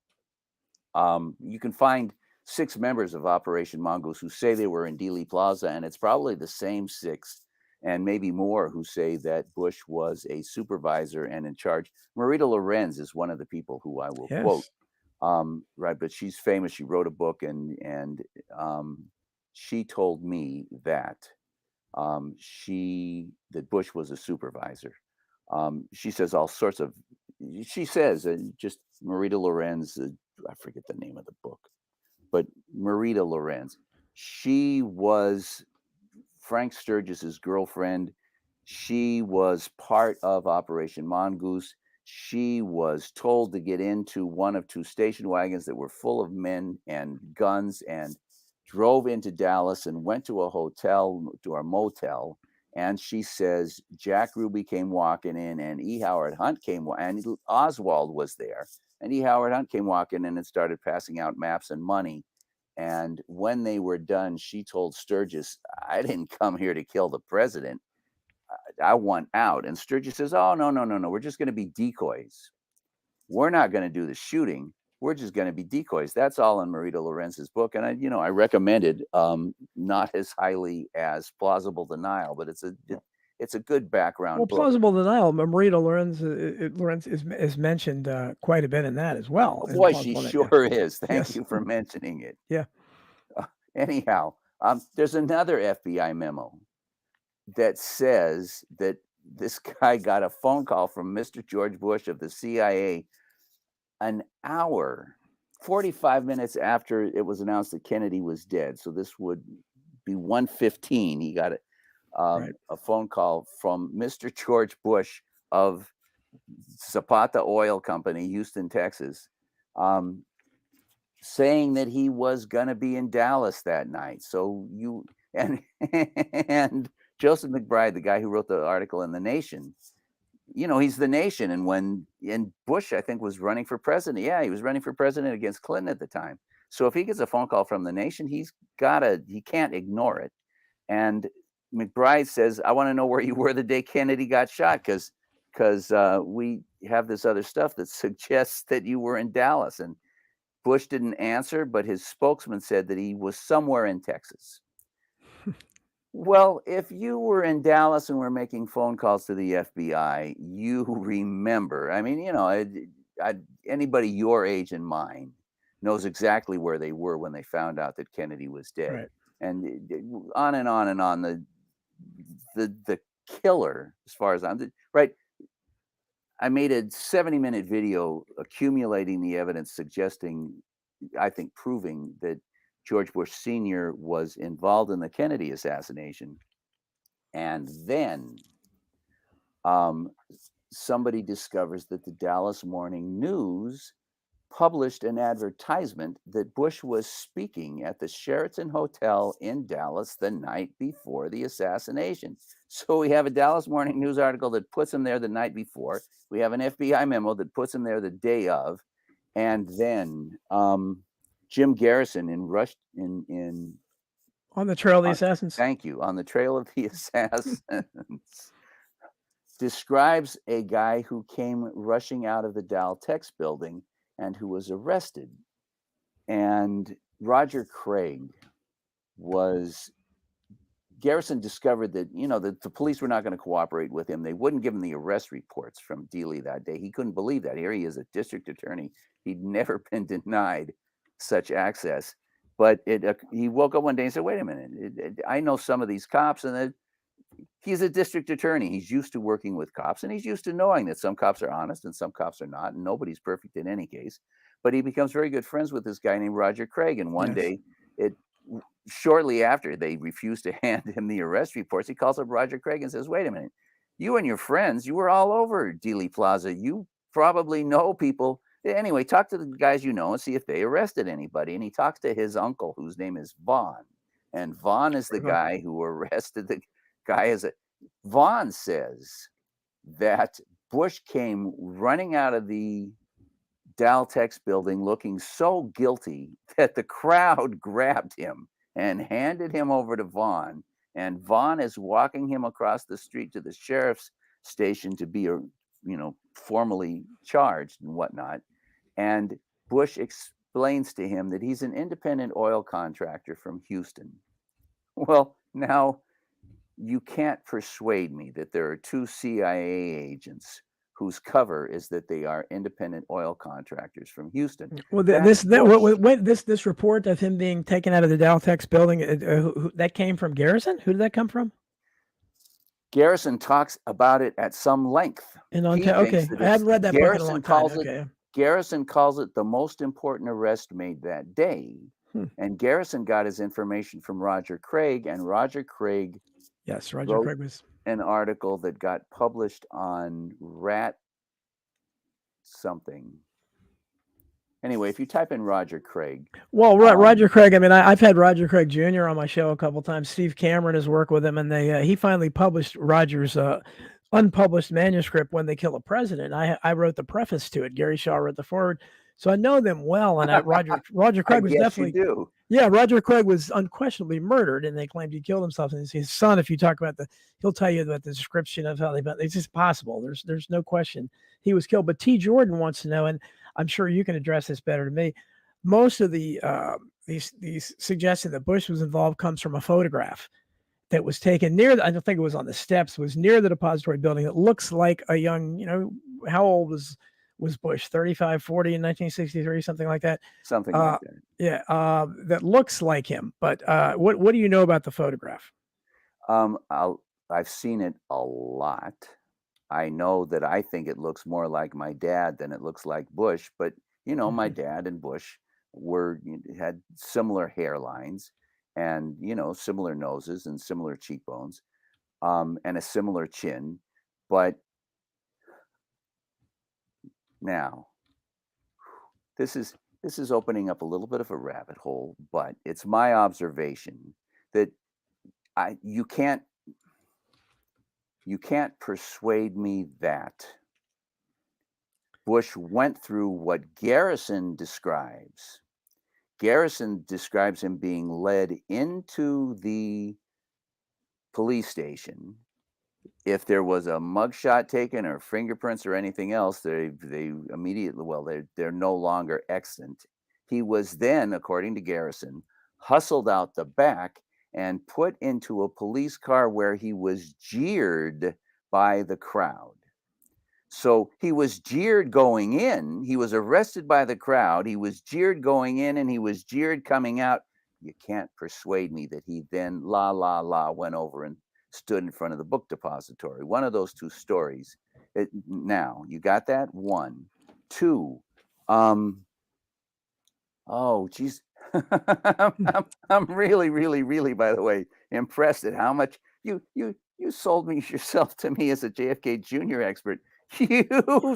you can find 6 members of Operation Mongoose who say they were in Dealey Plaza, and it's probably the same 6 and maybe more who say that Bush was a supervisor and in charge. Marita Lorenz is one of the people who I will quote. Right, but she's famous. She wrote a book, and she told me that that Bush was a supervisor. She says all sorts of. She says just Marita Lorenz. I forget the name of the book, but Marita Lorenz. She was Frank Sturgis's girlfriend. She was part of Operation Mongoose. She was told to get into one of 2 station wagons that were full of men and guns, and drove into Dallas and went to a motel. And she says Jack Ruby came walking in, and E. Howard Hunt and Oswald was there. And E. Howard Hunt came walking in and started passing out maps and money. And when they were done, she told Sturgis, I didn't come here to kill the president. I want out. And Sturgis says, oh, no. We're just going to be decoys. We're not going to do the shooting. We're just going to be decoys. That's all in Marita Lorenz's book. And I recommend it, not as highly as Plausible Denial, but it's a good background book. Plausible Denial, Marita Lorenz is mentioned quite a bit in that as well. Oh, boy, she sure is. Thank you for mentioning it. Yeah. Anyhow, there's another FBI memo that says that this guy got a phone call from Mr. George Bush of the CIA an hour, 45 minutes after it was announced that Kennedy was dead. So this would be 1:15. He got a phone call from Mr. George Bush of Zapata Oil Company, Houston, Texas, saying that he was going to be in Dallas that night. So and Joseph McBride, the guy who wrote the article in The Nation, he's The Nation. And Bush, I think, was running for president. Yeah, he was running for president against Clinton at the time. So if he gets a phone call from The Nation, he can't ignore it. And McBride says, I want to know where you were the day Kennedy got shot, because we have this other stuff that suggests that you were in Dallas. And Bush didn't answer, but his spokesman said that he was somewhere in Texas. Well, if you were in Dallas and were making phone calls to the FBI, you remember. I mean, anybody your age and mine knows exactly where they were when they found out that Kennedy was dead, Right. and on and on and on. The killer, as far as I'm right. I made a 70-minute video accumulating the evidence suggesting, I think, proving that George Bush Sr. was involved in the Kennedy assassination. And then somebody discovers that the Dallas Morning News published an advertisement that Bush was speaking at the Sheraton Hotel in Dallas the night before the assassination. So we have a Dallas Morning News article that puts him there the night before. We have an FBI memo that puts him there the day of. And then Jim Garrison in On the trail of the assassins. Thank you. On the trail of the assassins describes a guy who came rushing out of the Daltex building and who was arrested. And Roger Craig Garrison discovered that, that the police were not going to cooperate with him. They wouldn't give him the arrest reports from Dealey that day. He couldn't believe that. Here he is, a district attorney. He'd never been denied such access. But he woke up one day and said, wait a minute, I know some of these cops, and he's a district attorney. He's used to working with cops, and he's used to knowing that some cops are honest and some cops are not, and nobody's perfect in any case. But he becomes very good friends with this guy named Roger Craig. And one day, shortly after they refused to hand him the arrest reports, he calls up Roger Craig and says, wait a minute, you and your friends, you were all over Dealey Plaza. You probably know people. Anyway, talk to the guys you know and see if they arrested anybody. And he talks to his uncle, whose name is Vaughn. And Vaughn is the guy who arrested the guy. Vaughn says that Bush came running out of the Daltex building looking so guilty that the crowd grabbed him and handed him over to Vaughn. And Vaughn is walking him across the street to the sheriff's station to be, formally charged and whatnot. And Bush explains to him that he's an independent oil contractor from Houston. Well, now you can't persuade me that there are two CIA agents whose cover is that they are independent oil contractors from Houston. Well, this report of him being taken out of the Daltex building, that came from Garrison? Who did that come from? Garrison talks about it at some length. Okay, I haven't read that book in a long time. Garrison calls it the most important arrest made that day. And Garrison got his information from Roger Craig, and Roger Craig wrote an article that got published on Rat something. Anyway, if you type in Roger Craig. Well, Roger Craig, I mean, I've had Roger Craig Jr. on my show a couple of times. Steve Cameron has worked with him, and he finally published Roger's unpublished manuscript, When They Kill a President. I wrote the preface to it. Gary Shaw wrote the foreword. So I know them well, and Roger Craig was definitely. Yeah, Roger Craig was unquestionably murdered, and they claimed he killed himself. And his son, if you talk about he'll tell you about the description of how it's just possible. There's no question he was killed. But T. Jordan wants to know, and I'm sure you can address this better than me. Most of these suggestion that Bush was involved comes from a photograph that was taken near, I don't think it was on the steps, was near the depository building. It looks like a young, how old was Bush? 35, 40 in 1963, something like that. Something like that. Yeah, that looks like him. But what do you know about the photograph? I've seen it a lot. I know that I think it looks more like my dad than it looks like Bush. But my dad and Bush had similar hairlines, and similar noses and similar cheekbones, and a similar chin. But now, this is opening up a little bit of a rabbit hole, but it's my observation that you can't persuade me that Bush went through what Garrison describes. Garrison describes him being led into the police station. If there was a mugshot taken or fingerprints or anything else, they immediately, they're no longer extant He was then, according to Garrison, hustled out the back and put into a police car where he was jeered by the crowd. So he was jeered going in. He was arrested by the crowd. He was jeered going in and he was jeered coming out. You can't persuade me that he then, went over and stood in front of the book depository. One of those two stories. Now, you got that? One. Two. Oh, geez. I'm really, really, really, by the way, impressed at how much you sold me yourself to me as a JFK Jr. expert. You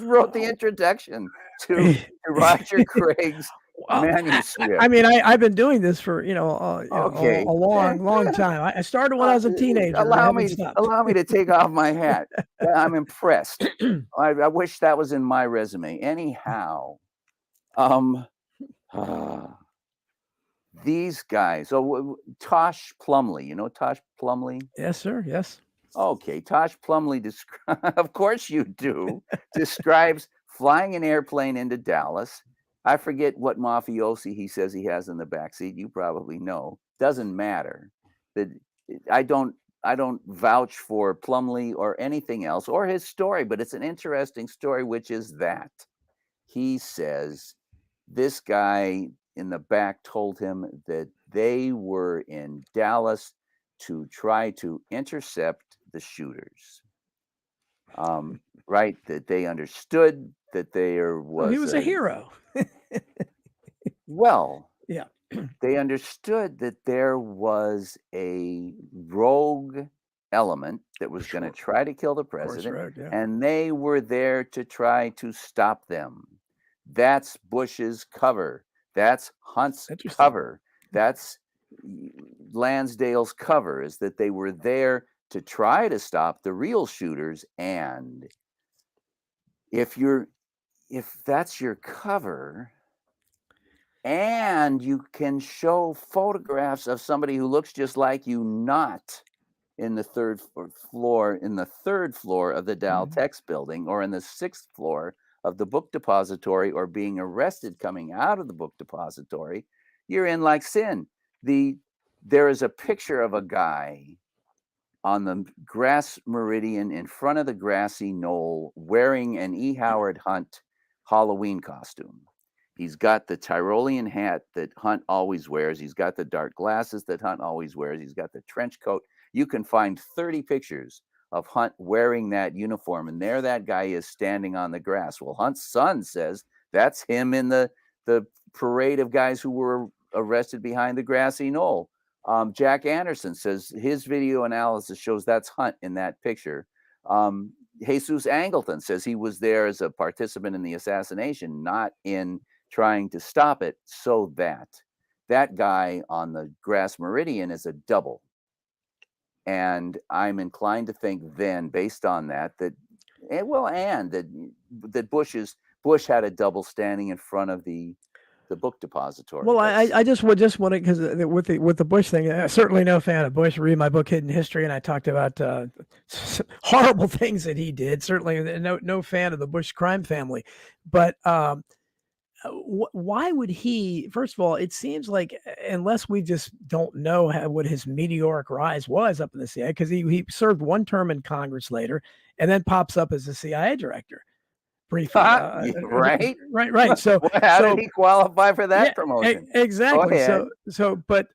wrote the introduction to Roger Craig's manuscript. I mean, I've been doing this for Okay. a long time. I started when I was a teenager. and I haven't stopped. Allow me to take off my hat. Yeah, I'm impressed. I wish that was in my resume. Anyhow, these guys. So Tosh Plumley, you know Tosh Plumley? Yes, sir. Yes. Okay, Tosh Plumley, of course you do, describes flying an airplane into Dallas. I forget what mafiosi he says he has in the backseat. You probably know. Doesn't matter. I don't vouch for Plumley or anything else or his story, but it's an interesting story, which is that he says this guy in the back told him that they were in Dallas to try to intercept the shooters. Right? That they understood that there was he was a hero. Well, yeah. They understood that there was a rogue element that was going to try to kill the president, rogue, yeah. and they were there to try to stop them. That's Bush's cover. That's Hunt's cover. That's Lansdale's cover, is that they were there to try to stop the real shooters. And if that's your cover, and you can show photographs of somebody who looks just like you, not in the third floor of the Dow Tex building, or in the 6th floor of the book depository, or being arrested coming out of the book depository, you're in like sin. There is a picture of a guy on the grass meridian in front of the grassy knoll wearing an E. Howard Hunt Halloween costume. He's got the Tyrolean hat that Hunt always wears. He's got the dark glasses that Hunt always wears. He's got the trench coat. You can find 30 pictures of Hunt wearing that uniform, and there that guy is standing on the grass. Well, Hunt's son says that's him in the parade of guys who were arrested behind the grassy knoll. Jack Anderson says his video analysis shows that's Hunt in that picture. Jesus Angleton says he was there as a participant in the assassination, not in trying to stop it. So that guy on the grass meridian is a double. And I'm inclined to think then, based on that Bush had a double standing in front of the book depository. Well, I just want to, because with the Bush thing, I'm certainly no fan of Bush. Read my book, Hidden History, and I talked about horrible things that he did. Certainly no fan of the Bush crime family. But why would he? First of all, it seems like, unless we just don't know what his meteoric rise was up in the CIA, because he served one term in Congress later, and then pops up as the CIA director. Briefly, right. So how did he qualify for that promotion? Exactly. But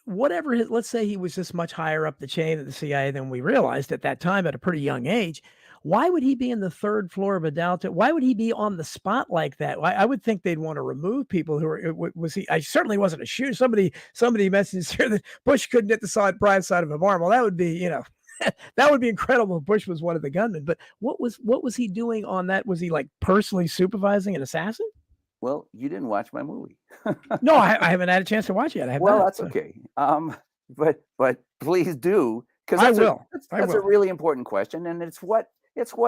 whatever. Let's say he was just much higher up the chain of the CIA than we realized at that time, at a pretty young age. Why would he be in the 3rd floor of a Dow? Why would he be on the spot like that? I would think they'd want to remove people who were. Was he? I certainly wasn't a shooter. Somebody messaged here that Bush couldn't hit the bright side of a barn. Well, that would be, that would be incredible if Bush was one of the gunmen. But what was he doing on that? Was he like personally supervising an assassin? Well, you didn't watch my movie. No, I haven't had a chance to watch it. That's okay. But please do, because I will. That's a really important question, and it's what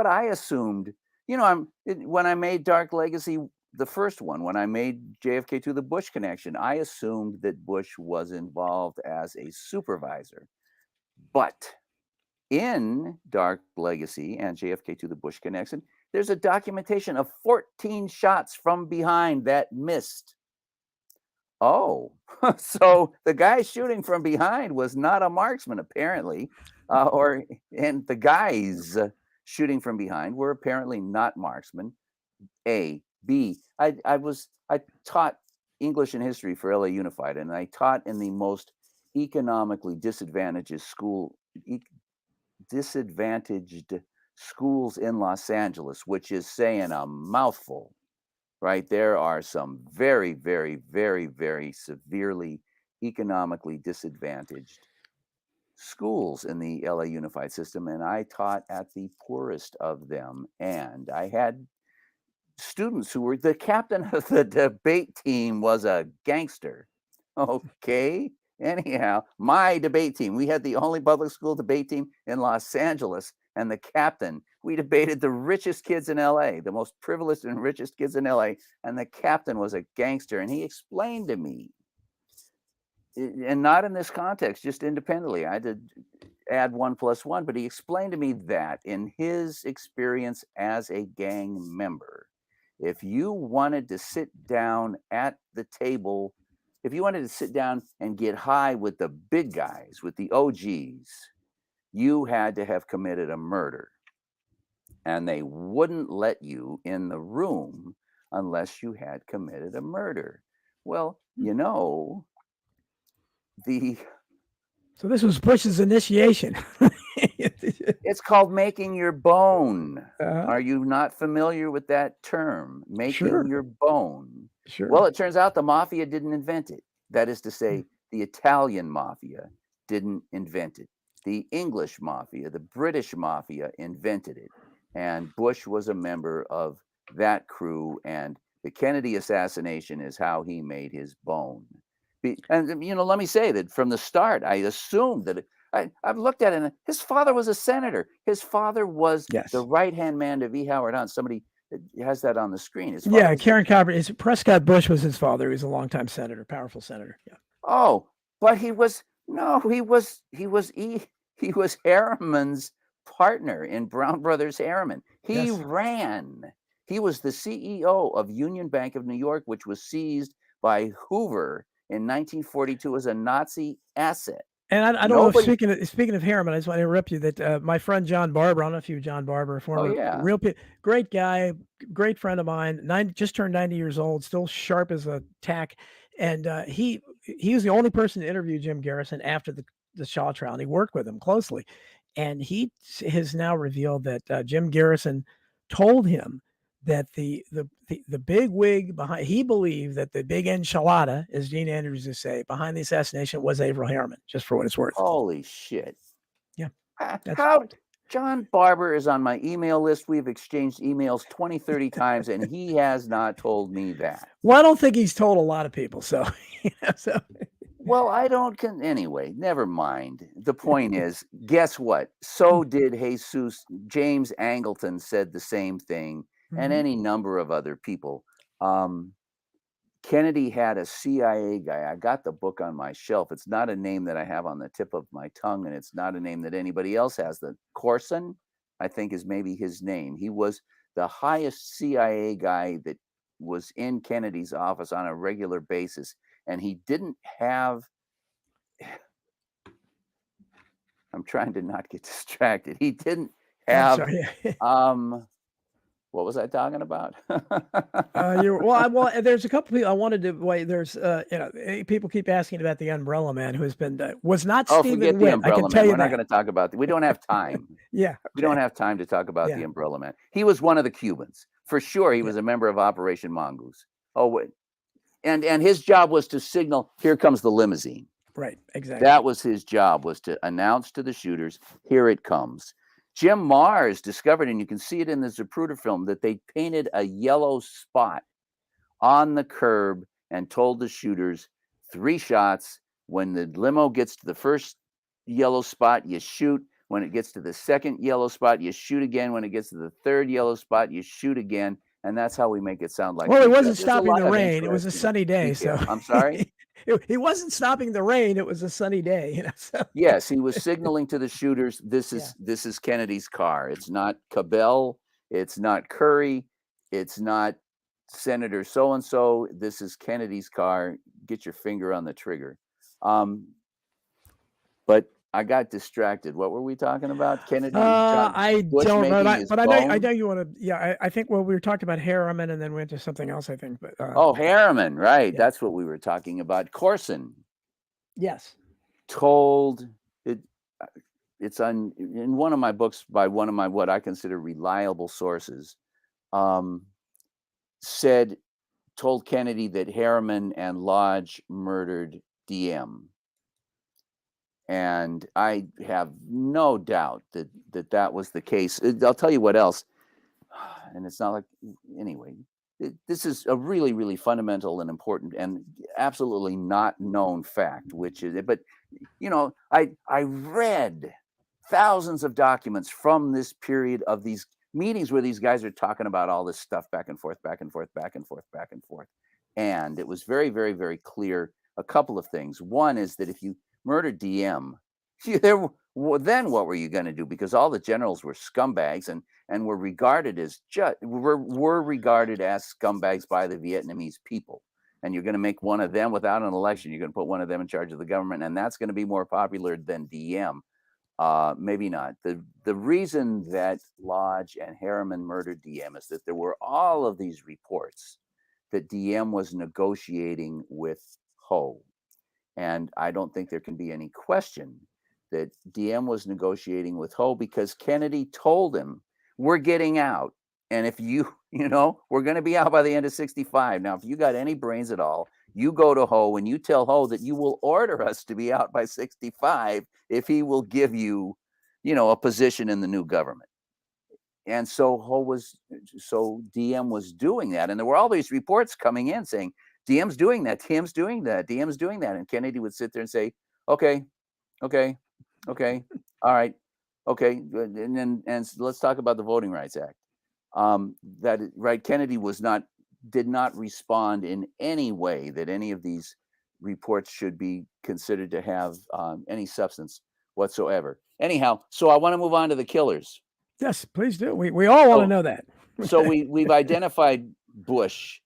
I assumed. When I made Dark Legacy, the first one, when I made JFK to the Bush Connection, I assumed that Bush was involved as a supervisor. But in Dark Legacy and JFK to the Bush Connection, There's a documentation of 14 shots from behind that missed. Oh, so the guy shooting from behind was not a marksman, apparently, and the guys shooting from behind were apparently not marksmen. A, B. I taught English and history for LA Unified, and I taught in the most economically disadvantaged disadvantaged schools in Los Angeles, which is saying a mouthful. Right, there are some very, very, very, very severely economically disadvantaged schools in the LA Unified System, and I taught at the poorest of them. And I had students who were the captain of the debate team was a gangster. Okay. Anyhow, my debate team, we had the only public school debate team in Los Angeles, and the captain, we debated the richest kids in LA, the most privileged and richest kids in LA, and the captain was a gangster. And he explained to me, and not in this context, just independently, I had to add 1 + 1, but he explained to me that in his experience as a gang member, if you wanted to sit down at the table, if you wanted to sit down and get high with the big guys, with the OGs, you had to have committed a murder. And they wouldn't let you in the room unless you had committed a murder. Well, you know, So this was Bush's initiation. It's called making your bone. Uh-huh. Are you not familiar with that term? Making Sure. your bone. Sure. Well, it turns out the mafia didn't invent it. That is to say, the Italian mafia didn't invent it. The English mafia, the British mafia invented it. And Bush was a member of that crew. And the Kennedy assassination is how he made his bone. And, you know, let me say that from the start, I assumed that I've looked at it, and his father was a senator. His father was the right-hand man to V. Howard Hunt. Somebody has that on the screen. His father was Karen Copper. Prescott Bush was his father. He was a longtime senator, powerful senator. Yeah. Oh, but he was Harriman's partner in Brown Brothers Harriman. He ran. He was the CEO of Union Bank of New York, which was seized by Hoover in 1942 as a Nazi asset. And I don't know if speaking of Harriman, I just want to interrupt you that my friend John Barber, I don't know if you John Barber, former great guy, great friend of mine, just turned 90 years old, still sharp as a tack. And he was the only person to interview Jim Garrison after the Shaw trial, and he worked with him closely. And he has now revealed that Jim Garrison told him that the big wig behind, he believed that the big enchilada, as Dean Andrews would say, behind the assassination was Averell Harriman, just for what it's worth. Holy shit. Yeah. How John Barber is on my email list. We've exchanged emails 20, 30 times, and he has not told me that. Well, I don't think he's told a lot of people. So, Well, I don't. Anyway, never mind. The point is, guess what? So did James Angleton said the same thing, and any number of other people. Kennedy had a CIA guy. I got the book on my shelf. It's not a name that I have on the tip of my tongue, and it's not a name that anybody else has. The Corson, I think, is maybe his name. He was the highest CIA guy that was in Kennedy's office on a regular basis, and he didn't have. I'm trying to not get distracted. He didn't have. What was I talking about? Well, there's a couple people I wanted to wait. There's, people keep asking about the Umbrella Man, who has been was not Stephen Witt. I can tell you We're not going to talk about that. We don't have time. Yeah, we don't have time to talk about the Umbrella Man. He was one of the Cubans for sure. He was a member of Operation Mongoose. Oh, wait. And his job was to signal, here comes the limousine. Right, exactly. That was his job, was to announce to the shooters, here it comes. Jim Mars discovered, and you can see it in the Zapruder film, that they painted a yellow spot on the curb and told the shooters 3 shots. When the limo gets to the first yellow spot, you shoot. When it gets to the second yellow spot, you shoot again. When it gets to the third yellow spot, you shoot again. And that's how we make it sound like. Well, it wasn't stopping the rain. It was a sunny day. So I'm sorry. He wasn't stopping the rain. It was a sunny day. So. Yes, he was signaling to the shooters, this is Kennedy's car. It's not Cabell. It's not Curry. It's not Senator so-and-so. This is Kennedy's car. Get your finger on the trigger. But I got distracted. What were we talking about? Kennedy, I Bush don't know making that, his but I bone? know you want to. Yeah, I think we were talking about Harriman and then went to something else. I think, but Oh, Harriman, right? yeah. That's what we were talking about. Corson Yes. told it. It's in one of my books by one of my what I consider reliable sources. Told Kennedy that Harriman and Lodge murdered DM. And I have no doubt that was the case. I'll tell you what else. And it's not like, anyway, this is a really, really fundamental and important and absolutely not known fact, which is, but, I read thousands of documents from this period of these meetings where these guys are talking about all this stuff back and forth, back and forth, back and forth, back and forth. And it was very, very, very clear a couple of things. One is that if you murdered DM, then what were you going to do? Because all the generals were scumbags and were regarded as were regarded as scumbags by the Vietnamese people. And you're going to make one of them without an election. You're going to put one of them in charge of the government, and that's going to be more popular than DM. Maybe not. The reason that Lodge and Harriman murdered DM is that there were all of these reports that DM was negotiating with Ho. And I don't think there can be any question that DM was negotiating with Ho because Kennedy told him, we're getting out. And if we're going to be out by the end of 65. Now, if you got any brains at all, you go to Ho and you tell Ho that you will order us to be out by 65 if he will give you, a position in the new government. And so DM was doing that. And there were all these reports coming in saying, DM's doing that, DM's doing that, DM's doing that. And Kennedy would sit there and say, okay, all right, okay. And let's talk about the Voting Rights Act. Kennedy did not respond in any way that any of these reports should be considered to have any substance whatsoever. Anyhow, so I want to move on to the killers. Yes, please do. We all want to know that. So we've identified Bush.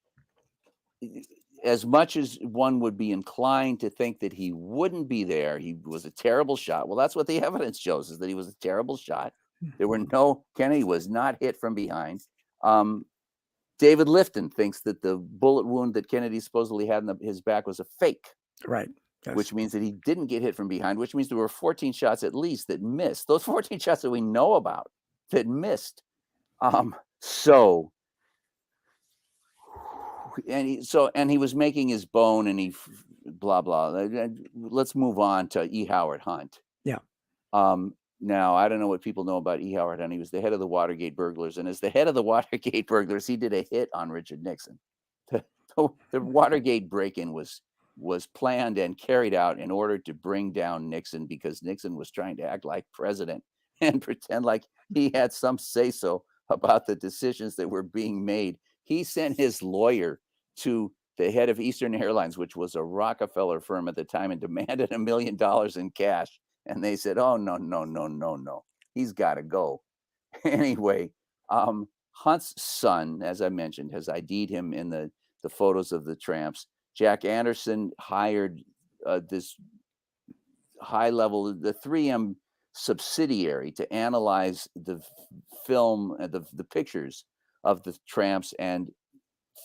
As much as one would be inclined to think that he wouldn't be there, he was a terrible shot. Well, that's what the evidence shows, is that he was a terrible shot. Kennedy was not hit from behind. David Lifton thinks that the bullet wound that Kennedy supposedly had in his back was a fake. Right. Yes. Which means that he didn't get hit from behind, which means there were 14 shots at least that missed. Those 14 shots that we know about that missed. And he was making his bone and he blah, blah. Let's move on to E. Howard Hunt. Yeah. Now, I don't know what people know about E. Howard Hunt. He was the head of the Watergate burglars. And as the head of the Watergate burglars, he did a hit on Richard Nixon. The Watergate break-in was planned and carried out in order to bring down Nixon because Nixon was trying to act like president and pretend like he had some say-so about the decisions that were being made. He sent his lawyer to the head of Eastern Airlines, which was a Rockefeller firm at the time, and demanded $1 million in cash. And they said, oh, no. He's got to go. Anyway, Hunt's son, as I mentioned, has ID'd him in the photos of the tramps. Jack Anderson hired this high-level, the 3M subsidiary, to analyze the film, the pictures of the tramps, and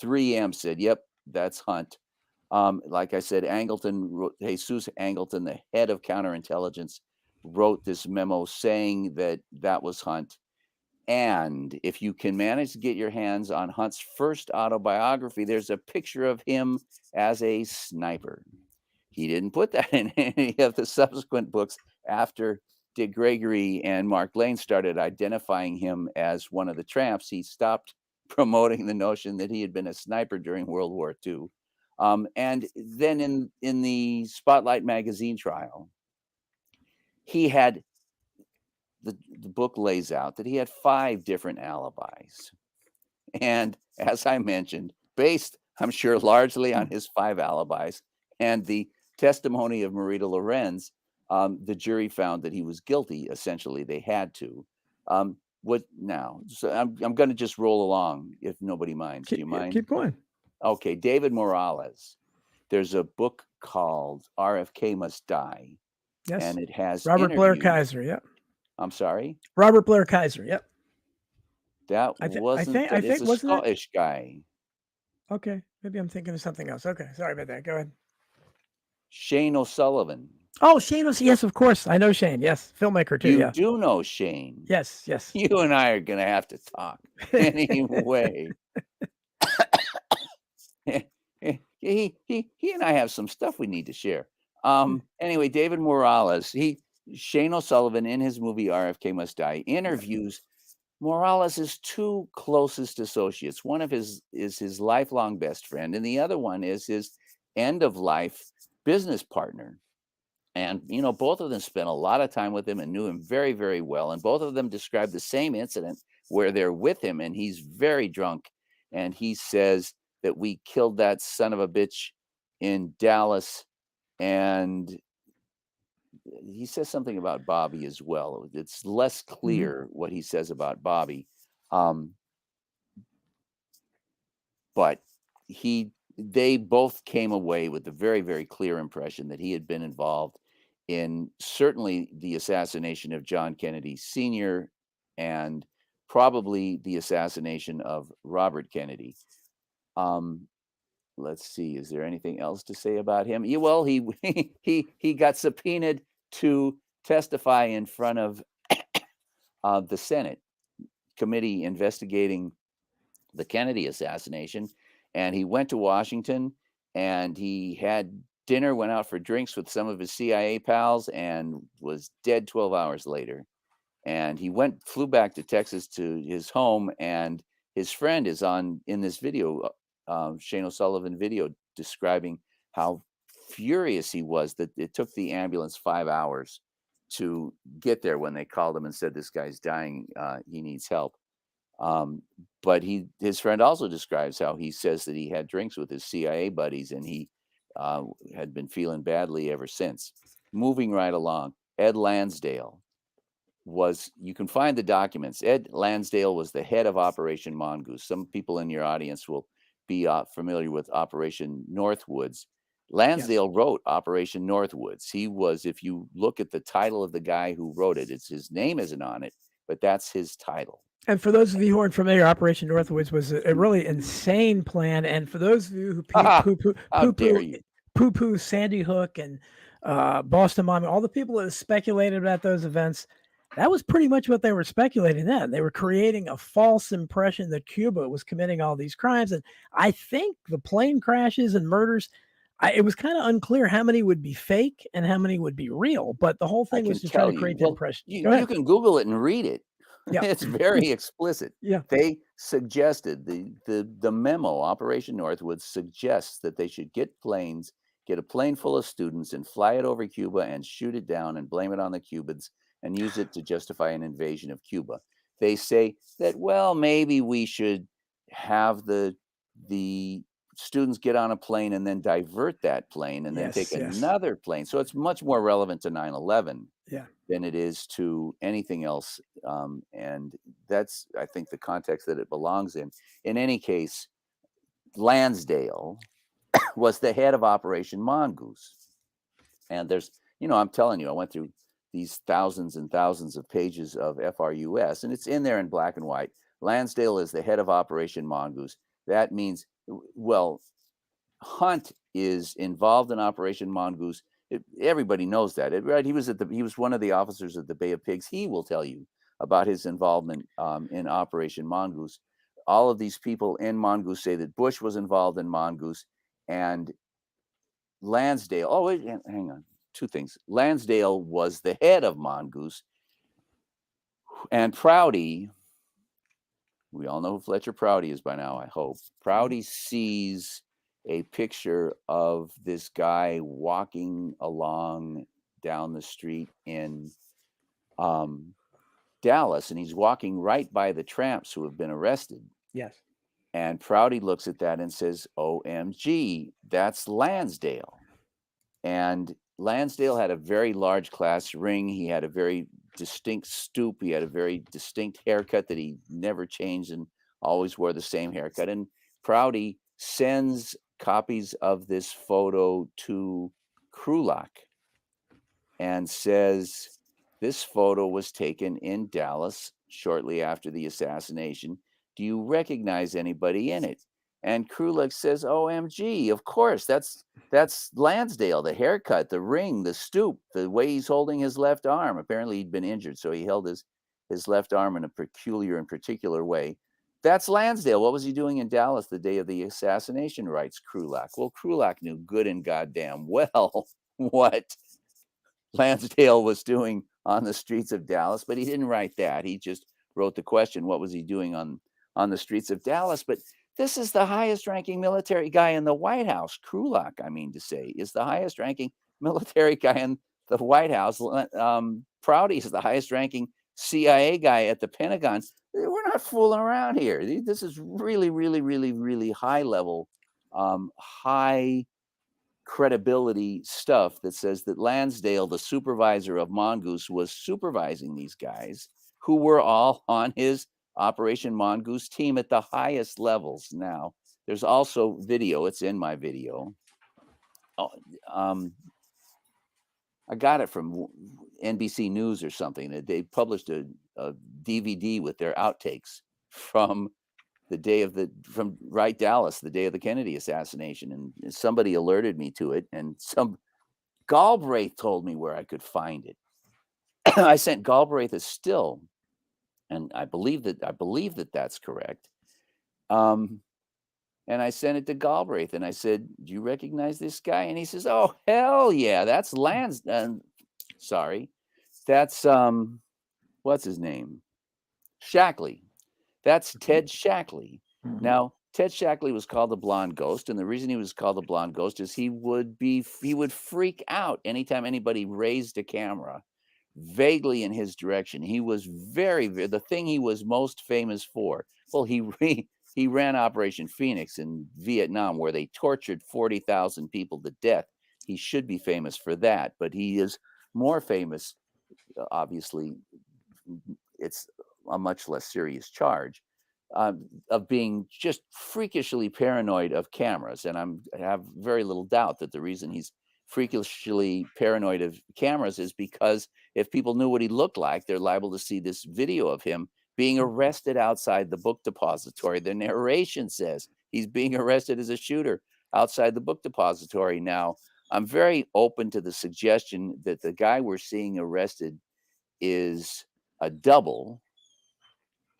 3M said, yep, that's Hunt. Like I said, Jesus Angleton, the head of counterintelligence, wrote this memo saying that was Hunt. And if you can manage to get your hands on Hunt's first autobiography, there's a picture of him as a sniper. He didn't put that in any of the subsequent books after Dick Gregory and Mark Lane started identifying him as one of the tramps. He stopped promoting the notion that he had been a sniper during World War II. And then in the Spotlight magazine trial, he had the book lays out that he had 5 different alibis. And as I mentioned, based, I'm sure, largely on his 5 alibis and the testimony of Marita Lorenz, the jury found that he was guilty. Essentially, they had to. What now? So I'm going to just roll along if nobody minds. Do you mind? Keep going. Okay, David Morales. There's a book called RFK Must Die, Yes. and it has Robert Blair interviews. Kaiser. Yep. I'm sorry? Robert Blair Kaiser. Yep. That I wasn't think it's a wasn't that? Scottish guy. Okay, maybe I'm thinking of something else. Okay, sorry about that. Go ahead. Shane O'Sullivan. Oh, Shane was, yes, of course. I know Shane. Yes, filmmaker too. You Yeah. do know Shane. Yes, yes. You and I are going to have to talk anyway. he and I have some stuff we need to share. Anyway, David Morales, Shane O'Sullivan in his movie RFK Must Die interviews Morales' two closest associates. One of his is his lifelong best friend, and the other one is his end of life business partner. And both of them spent a lot of time with him and knew him very, very well. And both of them described the same incident where they're with him and he's very drunk. And he says that we killed that son of a bitch in Dallas. And he says something about Bobby as well. It's less clear what he says about Bobby. But they both came away with a very, very clear impression that he had been involved in certainly the assassination of John Kennedy Sr. and probably the assassination of Robert Kennedy. Let's see, is there anything else to say about him? Yeah, well, he got subpoenaed to testify in front of the Senate committee investigating the Kennedy assassination, and he went to Washington and he had dinner, went out for drinks with some of his CIA pals, and was dead 12 hours later. And he flew back to Texas to his home, and his friend is in this video, Shane O'Sullivan video, describing how furious he was that it took the ambulance 5 hours to get there when they called him and said, this guy's dying, he needs help. But his friend also describes how he says that he had drinks with his CIA buddies and he had been feeling badly ever since. Moving right along, Ed Lansdale you can find the documents. Ed Lansdale was the head of Operation Mongoose. Some people in your audience will be familiar with Operation Northwoods. Lansdale wrote Operation Northwoods. He was, if you look at the title of the guy who wrote it, his name isn't on it, but that's his title. And for those of you who aren't familiar, Operation Northwoods was a really insane plan. And for those of you who poo-poo Sandy Hook and Boston Bombing, all the people that speculated about those events, that was pretty much what they were speculating then. They were creating a false impression that Cuba was committing all these crimes. And I think the plane crashes and murders, it was kind of unclear how many would be fake and how many would be real. But the whole thing was to try to create the impression. You can Google it and read it. Yeah. It's very explicit. Yeah. They suggested the memo, Operation Northwoods, suggests that they should get a plane full of students and fly it over Cuba and shoot it down and blame it on the Cubans and use it to justify an invasion of Cuba. They say that, well, maybe we should have the students get on a plane and then divert that plane and then take another plane. So it's much more relevant to 9/11 than it is to anything else. And that's, I think, the context that it belongs in. In any case, Lansdale was the head of Operation Mongoose. And there's, I'm telling you, I went through these thousands and thousands of pages of FRUS, and it's in there in black and white. Lansdale is the head of Operation Mongoose. That means, well, Hunt is involved in Operation Mongoose. Everybody knows that, right? He was one of the officers at the Bay of Pigs. He will tell you about his involvement in Operation Mongoose. All of these people in Mongoose say that Bush was involved in Mongoose, and Lansdale. Oh, wait, hang on. Two things. Lansdale was the head of Mongoose, and Prouty. We all know who Fletcher Prouty is by now, I hope. Prouty sees a picture of this guy walking along down the street in Dallas, and he's walking right by the tramps who have been arrested. Yes. And Prouty looks at that and says, OMG, that's Lansdale. And Lansdale had a very large class ring. He had a very distinct stoop. He had a very distinct haircut that he never changed and always wore the same haircut. And Prouty sends copies of this photo to Krulak and says, this photo was taken in Dallas shortly after the assassination. Do you recognize anybody in it? And Krulak says, OMG, of course, that's Lansdale, the haircut, the ring, the stoop, the way he's holding his left arm. Apparently he'd been injured, so he held his left arm in a peculiar and particular way. That's Lansdale. What was he doing in Dallas the day of the assassination, writes Krulak. Well, Krulak knew good and goddamn well what Lansdale was doing on the streets of Dallas, but he didn't write that. He just wrote the question, what was he doing on the streets of Dallas? But this is the highest ranking military guy in the White House. Krulak, I mean to say, is the highest ranking military guy in the White House. Prouty is the highest ranking CIA guy at the Pentagon. We're not fooling around here. This is really, really, really, really high level, high credibility stuff that says that Lansdale, the supervisor of Mongoose, was supervising these guys who were all on his Operation Mongoose team at the highest levels. Now, there's also video. It's in my video. I got it from NBC News or something. They published a DVD with their outtakes from the day of from Wright Dallas, the day of the Kennedy assassination. And somebody alerted me to it, and some Galbraith told me where I could find it. I sent Galbraith a still, and I believe that that's correct. And I sent it to Galbraith, and I said, "Do you recognize this guy?" And he says, "Oh, hell yeah, that's sorry, that's what's his name? Shackley. That's Ted Shackley." Mm-hmm. Now, Ted Shackley was called the Blonde Ghost, and the reason he was called the Blonde Ghost is he would freak out anytime anybody raised a camera vaguely in his direction. He was the thing he was most famous for. Well, he ran Operation Phoenix in Vietnam, where they tortured 40,000 people to death. He should be famous for that, but he is more famous, obviously, it's a much less serious charge, of being just freakishly paranoid of cameras. And I have very little doubt that the reason he's freakishly paranoid of cameras is because if people knew what he looked like, they're liable to see this video of him being arrested outside the book depository. The narration says he's being arrested as a shooter outside the book depository. Now, I'm very open to the suggestion that the guy we're seeing arrested is a double.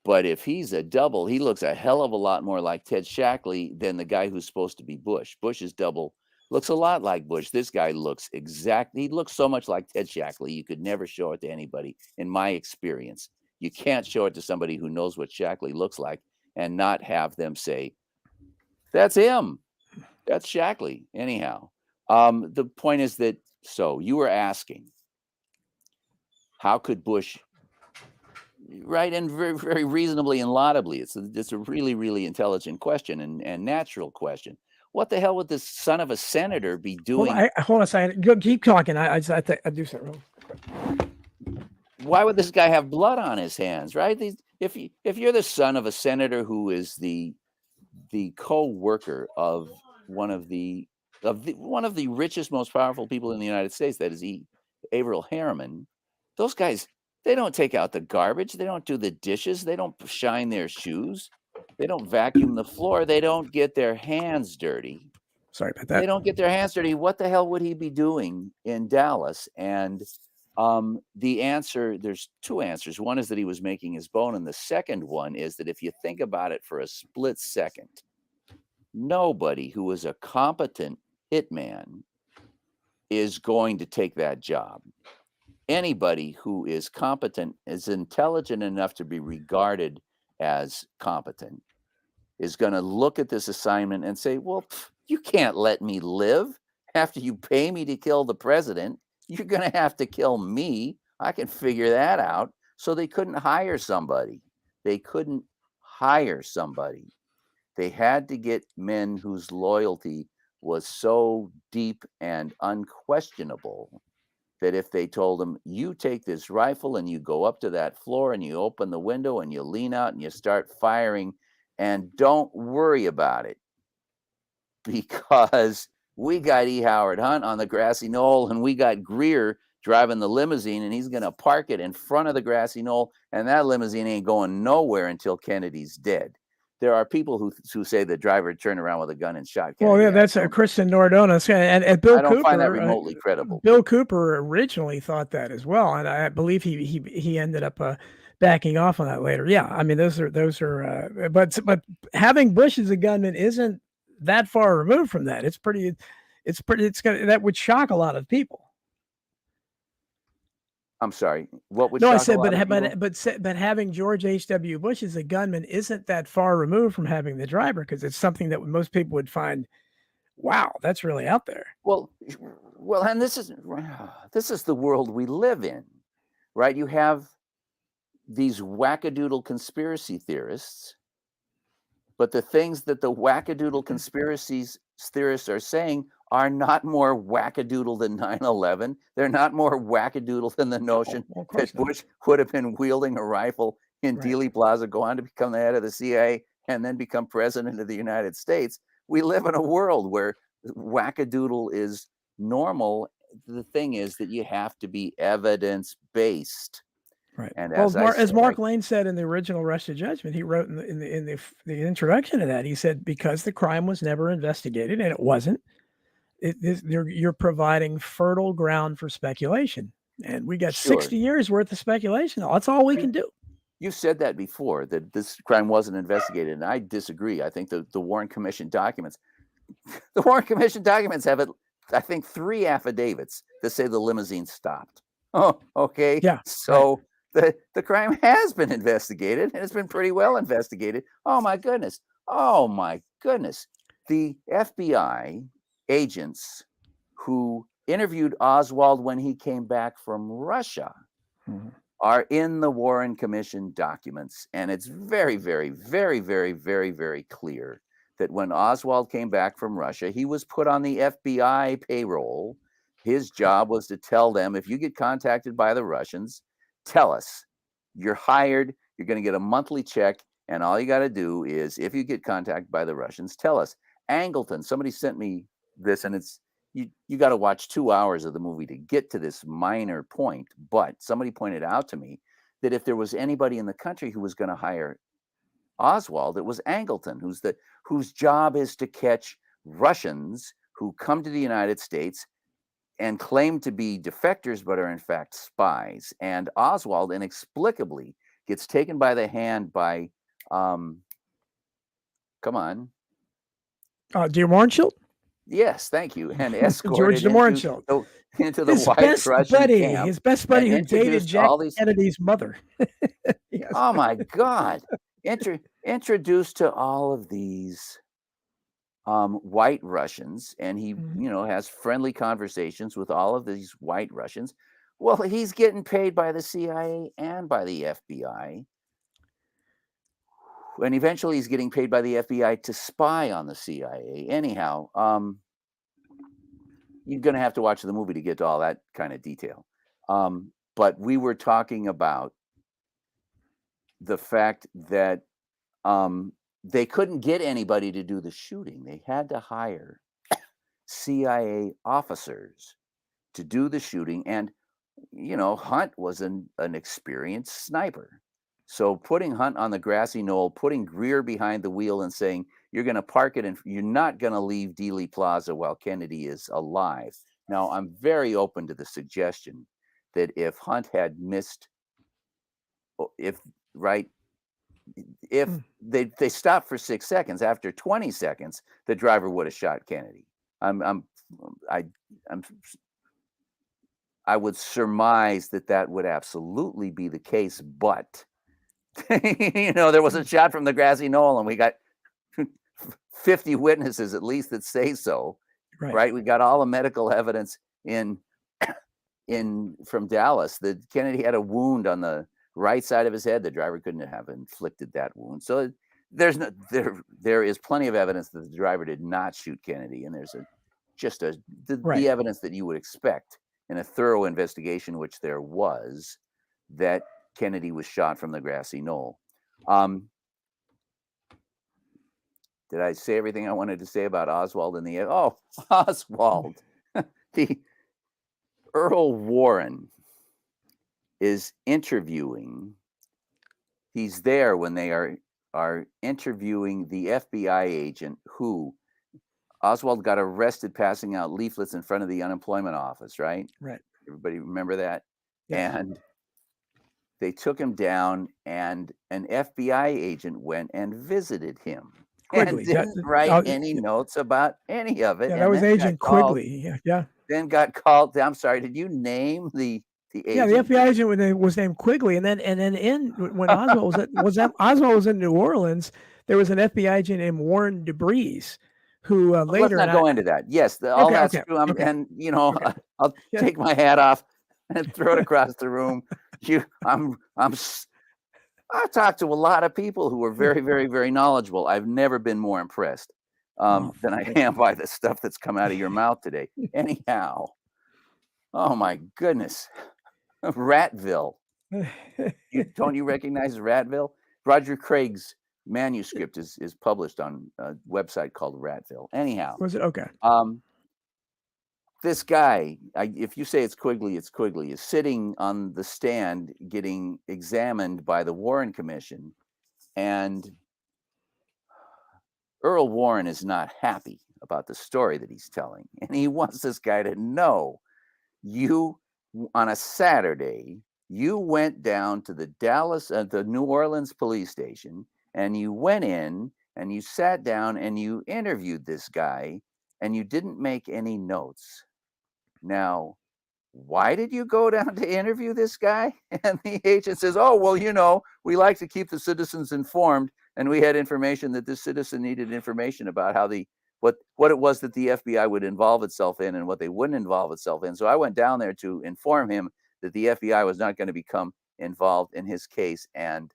But if he's a double, he looks a hell of a lot more like Ted Shackley than the guy who's supposed to be Bush. Bush's double looks a lot like Bush. This guy looks he looks so much like Ted Shackley, you could never show it to anybody, in my experience. You can't show it to somebody who knows what Shackley looks like and not have them say, that's him. That's Shackley. Anyhow, the point is that, so you were asking, how could Bush, right, and very, very reasonably and laudably, it's a really, really intelligent question and natural question. What the hell would this son of a senator be doing? Hold on a second. Go, keep talking. I do something. Why would this guy have blood on his hands, right? If you're the son of a senator who is the co-worker of one of the richest, most powerful people in the United States, that is Averell Harriman, those guys, they don't take out the garbage. They don't do the dishes. They don't shine their shoes. They don't vacuum the floor. They don't get their hands dirty. Sorry about that. They don't get their hands dirty. What the hell would he be doing in Dallas? And the answer, there's two answers. One is that he was making his bone. And the second one is that if you think about it for a split second, nobody who is a competent hitman is going to take that job. Anybody who is competent, is intelligent enough to be regarded as competent, is going to look at this assignment and say, well, you can't let me live. After you pay me to kill the president, you're going to have to kill me. I can figure that out. So they couldn't hire somebody. They couldn't hire somebody. They had to get men whose loyalty was so deep and unquestionable that if they told him, you take this rifle and you go up to that floor and you open the window and you lean out and you start firing and don't worry about it, because we got E. Howard Hunt on the grassy knoll and we got Greer driving the limousine, and he's going to park it in front of the grassy knoll, and that limousine ain't going nowhere until Kennedy's dead. There are people who say the driver turned around with a gun and shot Kennedy. Well, yeah, that's Kristen Nordona, and Bill I don't Cooper. find that remotely credible. Bill Cooper originally thought that as well, and I believe he ended up backing off on that later. Yeah, I mean those are. But having Bush as a gunman isn't that far removed from that. It's that would shock a lot of people. I'm sorry. What would? No, shock I said, a lot of people? but having George H.W. Bush as a gunman isn't that far removed from having the driver, because it's something that most people would find, wow, that's really out there. Well, and this is the world we live in, right? You have these wackadoodle conspiracy theorists, but the things that the wackadoodle conspiracy theorists are saying are not more wackadoodle than 9/11. They're not more wackadoodle than the notion that Bush would have been wielding a rifle in Dealey Plaza, go on to become the head of the CIA, and then become president of the United States. We live in a world where wackadoodle is normal. The thing is that you have to be evidence-based. Right. And as Mark Lane said in the original Rush to Judgment, he wrote in the introduction to that, he said, because the crime was never investigated, and it wasn't, you're providing fertile ground for speculation. And we got 60 years worth of speculation. That's all we can do. You said that before, that this crime wasn't investigated, and I disagree. I think the Warren Commission documents have, I think, 3 affidavits that say the limousine stopped. Oh, okay. Yeah. So. Right. The crime has been investigated, and it's been pretty well investigated. Oh my goodness. The FBI agents who interviewed Oswald when he came back from Russia are in the Warren Commission documents. And it's very, very, very, very, very, very clear that when Oswald came back from Russia, he was put on the FBI payroll. His job was to tell them, if you get contacted by the Russians, tell us. You're hired. You're going to get a monthly check. And all you got to do is, if you get contacted by the Russians, tell us. Angleton, somebody sent me this, and it's you got to watch 2 hours of the movie to get to this minor point. But somebody pointed out to me that if there was anybody in the country who was going to hire Oswald, it was Angleton, whose job is to catch Russians who come to the United States and claim to be defectors, but are in fact spies. And Oswald inexplicably gets taken by the hand by, come on. Dear Warrenshield? Yes, thank you. And escorted George de Warrenshield into the White Russian camp. His best buddy who dated Jack Kennedy's mother. Yes. Oh my God. Introduced to all of these white Russians, and he, has friendly conversations with all of these white Russians. Well, he's getting paid by the CIA and by the FBI. And eventually he's getting paid by the FBI to spy on the CIA. Anyhow, you're going to have to watch the movie to get to all that kind of detail. But we were talking about the fact that they couldn't get anybody to do the shooting. They had to hire CIA officers to do the shooting. And, Hunt was an experienced sniper. So putting Hunt on the grassy knoll, putting Greer behind the wheel and saying, you're going to park it and you're not going to leave Dealey Plaza while Kennedy is alive. Now, I'm very open to the suggestion that if Hunt had missed, if they stopped for 6 seconds, after 20 seconds, the driver would have shot Kennedy. I would surmise that would absolutely be the case, but there was a shot from the grassy knoll, and we got 50 witnesses at least that say so. Right? We got all the medical evidence in from Dallas that Kennedy had a wound on the right side of his head. The driver couldn't have inflicted that wound. So there is plenty of evidence that the driver did not shoot Kennedy, and there's the evidence that you would expect in a thorough investigation, which there was, that Kennedy was shot from the grassy knoll. Did I say everything I wanted to say about Oswald in the end? Oh, Oswald. The Earl Warren is interviewing. He's there when they are interviewing the FBI agent who Oswald got arrested passing out leaflets in front of the unemployment office, right? Right. Everybody remember that? Yes. And they took him down, and an FBI agent went and visited him. Quigley. And didn't write any notes about any of it. Yeah, and that was then Agent Quigley. Yeah. Then got called. I'm sorry. Did you name the agent? Yeah, the FBI agent was named Quigley, and then when Oswald was in New Orleans, there was an FBI agent named Warren DeBreeze, who later. Let's not go into that. Yes, all that's true. And I'll take my hat off and throw it across the room. I've talked to a lot of people who are very, very, very knowledgeable. I've never bing more impressed than I am by the stuff that's come out of your mouth today. Anyhow, oh my goodness, Ratville. Don't you recognize Ratville? Roger Craig's manuscript is published on a website called Ratville. Anyhow, was it okay? This guy, if you say it's Quigley, is sitting on the stand getting examined by the Warren Commission, and Earl Warren is not happy about the story that he's telling, and he wants this guy to know, you, on a Saturday, you went down to the New Orleans police station, and you went in and you sat down and you interviewed this guy, and you didn't make any notes. Now, why did you go down to interview this guy? And the agent says, oh, well, we like to keep the citizens informed, and we had information that this citizen needed information about how what it was that the FBI would involve itself in and what they wouldn't involve itself in. So I went down there to inform him that the FBI was not going to become involved in his case. And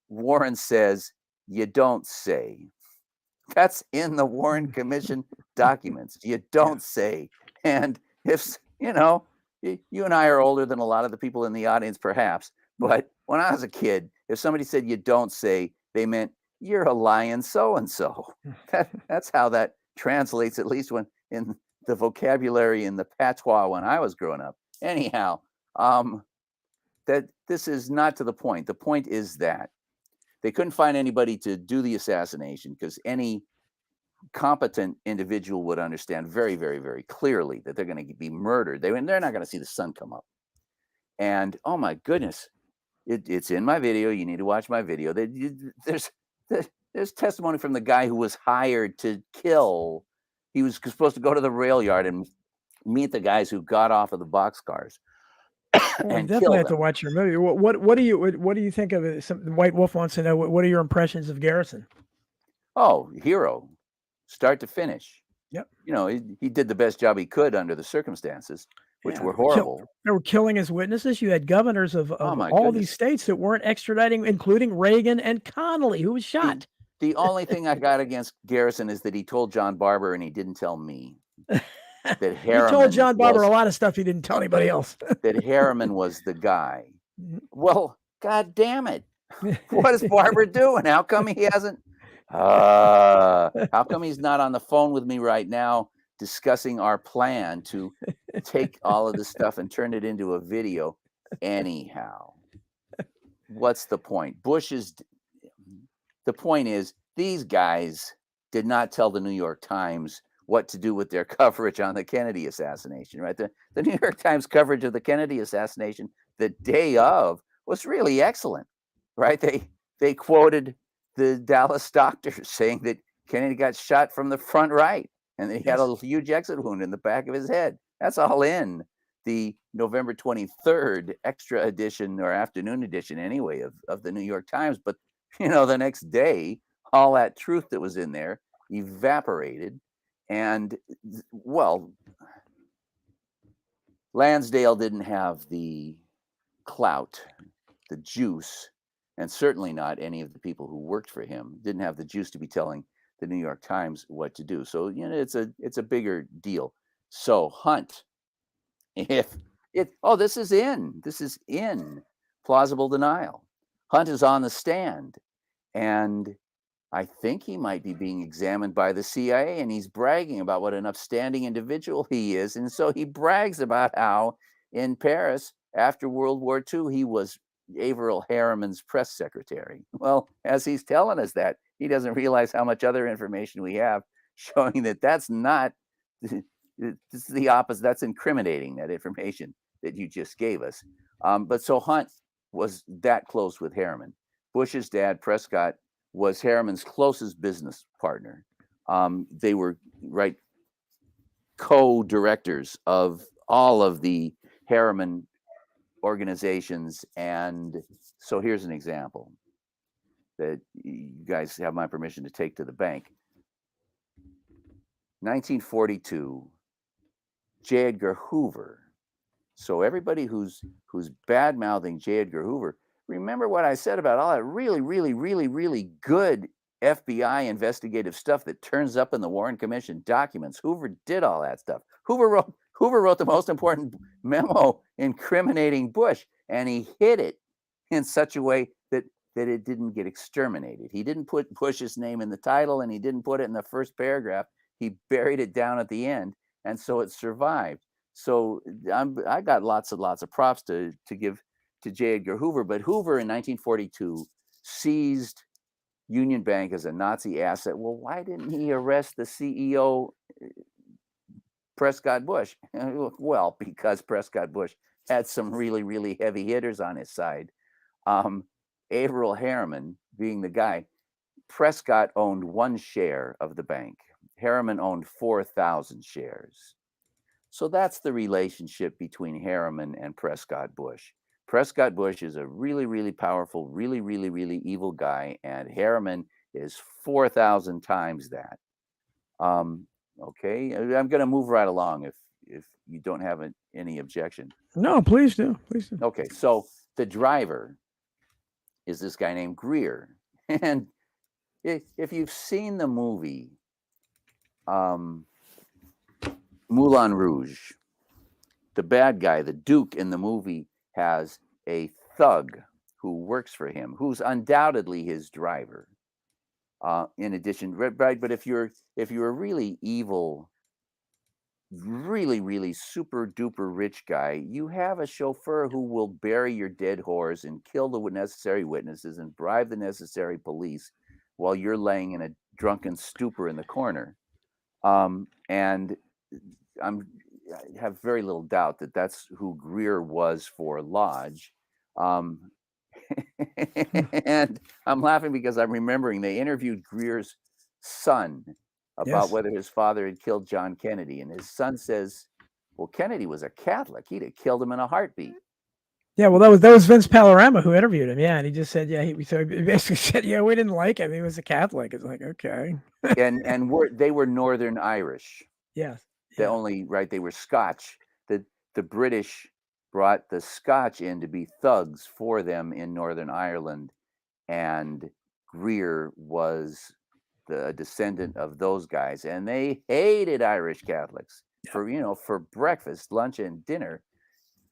Warren says, you don't say. That's in the Warren Commission documents. You don't say. And if, you and I are older than a lot of the people in the audience, perhaps, but when I was a kid, if somebody said you don't say, they meant you're a lying so-and-so. That's how that translates, at least when in the vocabulary in the patois when I was growing up. Anyhow, that this is not to the point. The point is that they couldn't find anybody to do the assassination because any competent individual would understand very, very, very clearly that they're going to be murdered. They're not going to see the sun come up. And oh my goodness, it's in my video. You need to watch my video. There's testimony from the guy who was hired to kill. He was supposed to go to the rail yard and meet the guys who got off of the boxcars. And definitely have to watch your movie. What do you think of it? White Wolf wants to know what are your impressions of Garrison? Oh, hero. Start to finish. Yep. He did the best job he could under the circumstances, which were horrible. They were killing his witnesses. You had governors of all these states that weren't extraditing, including Reagan and Connolly, who was shot. The only thing I got against Garrison is that he told John Barber and he didn't tell me. That Harriman he told John Barber a lot of stuff he didn't tell anybody else. That Harriman was the guy. Well, God damn it. What is Barber doing? How come he hasn't? How come he's not on the phone with me right now discussing our plan to take all of this stuff and turn it into a video? Anyhow, what's the point? The point is, these guys did not tell the New York Times what to do with their coverage on the Kennedy assassination, right? The New York Times coverage of the Kennedy assassination the day of was really excellent, right? They quoted the Dallas doctors saying that Kennedy got shot from the front right and that he had a huge exit wound in the back of his head. That's all in the November 23rd extra edition or afternoon edition anyway of the New York Times. But, the next day, all that truth that was in there evaporated. And, Lansdale didn't have the clout, the juice, and certainly not any of the people who worked for him didn't have the juice to be telling the New York Times what to do. So, it's a bigger deal. So Hunt If this is in plausible denial. Hunt is on the stand, and I think he might be being examined by the CIA, and he's bragging about what an upstanding individual he is. And so he brags about how in Paris after World War II, he was Averill Harriman's press secretary. Well, as he's telling us that, he doesn't realize how much other information we have showing that that's not, this is the opposite. That's incriminating, that information that you just gave us. But so Hunt was that close with Harriman. Bush's dad, Prescott, was Harriman's closest business partner. They were co-directors of all of the Harriman organizations. And so here's an example that you guys have my permission to take to the bank. 1942, J. Edgar Hoover. So everybody who's bad-mouthing J. Edgar Hoover, remember what I said about all that really, really, really, really good FBI investigative stuff that turns up in the Warren Commission documents. Hoover did all that stuff. Hoover wrote the most important memo incriminating Bush, and he hid it in such a way that it didn't get exterminated. He didn't put Bush's name in the title, and he didn't put it in the first paragraph. He buried it down at the end, and so it survived. So I got lots of props to give to J. Edgar Hoover. But Hoover in 1942 seized Union Bank as a Nazi asset. Well, why didn't he arrest the CEO, Prescott Bush? Well, because Prescott Bush had some really, really heavy hitters on his side. Averill Harriman being the guy. Prescott owned 1 share of the bank. Harriman owned 4,000 shares. So that's the relationship between Harriman and Prescott Bush. Prescott Bush is a really, really powerful, really, really, really evil guy, and Harriman is 4,000 times that. Okay, I'm going to move right along if you don't have any objection. No, please do. Please do. Okay, so the driver is this guy named Greer. And if you've seen the movie Moulin Rouge, the bad guy, the Duke in the movie, has a thug who works for him, who's undoubtedly his driver. In addition, right? But if you're a really evil, really, really super duper rich guy, you have a chauffeur who will bury your dead horse and kill the necessary witnesses and bribe the necessary police while you're laying in a drunken stupor in the corner. And I have very little doubt that that's who Greer was for Lodge. And I'm laughing because I'm remembering they interviewed Greer's son about whether his father had killed John Kennedy. And his son says, well, Kennedy was a Catholic. He'd have killed him in a heartbeat. Yeah, well, that was Vince Panorama who interviewed him. Yeah, and he just said, he basically said, yeah, we didn't like him. He was a Catholic. It's like, okay. and they were Northern Irish. Yes. They were Scotch. The British brought the Scotch in to be thugs for them in Northern Ireland, and Greer was the descendant of those guys, and they hated Irish Catholics for breakfast, lunch, and dinner.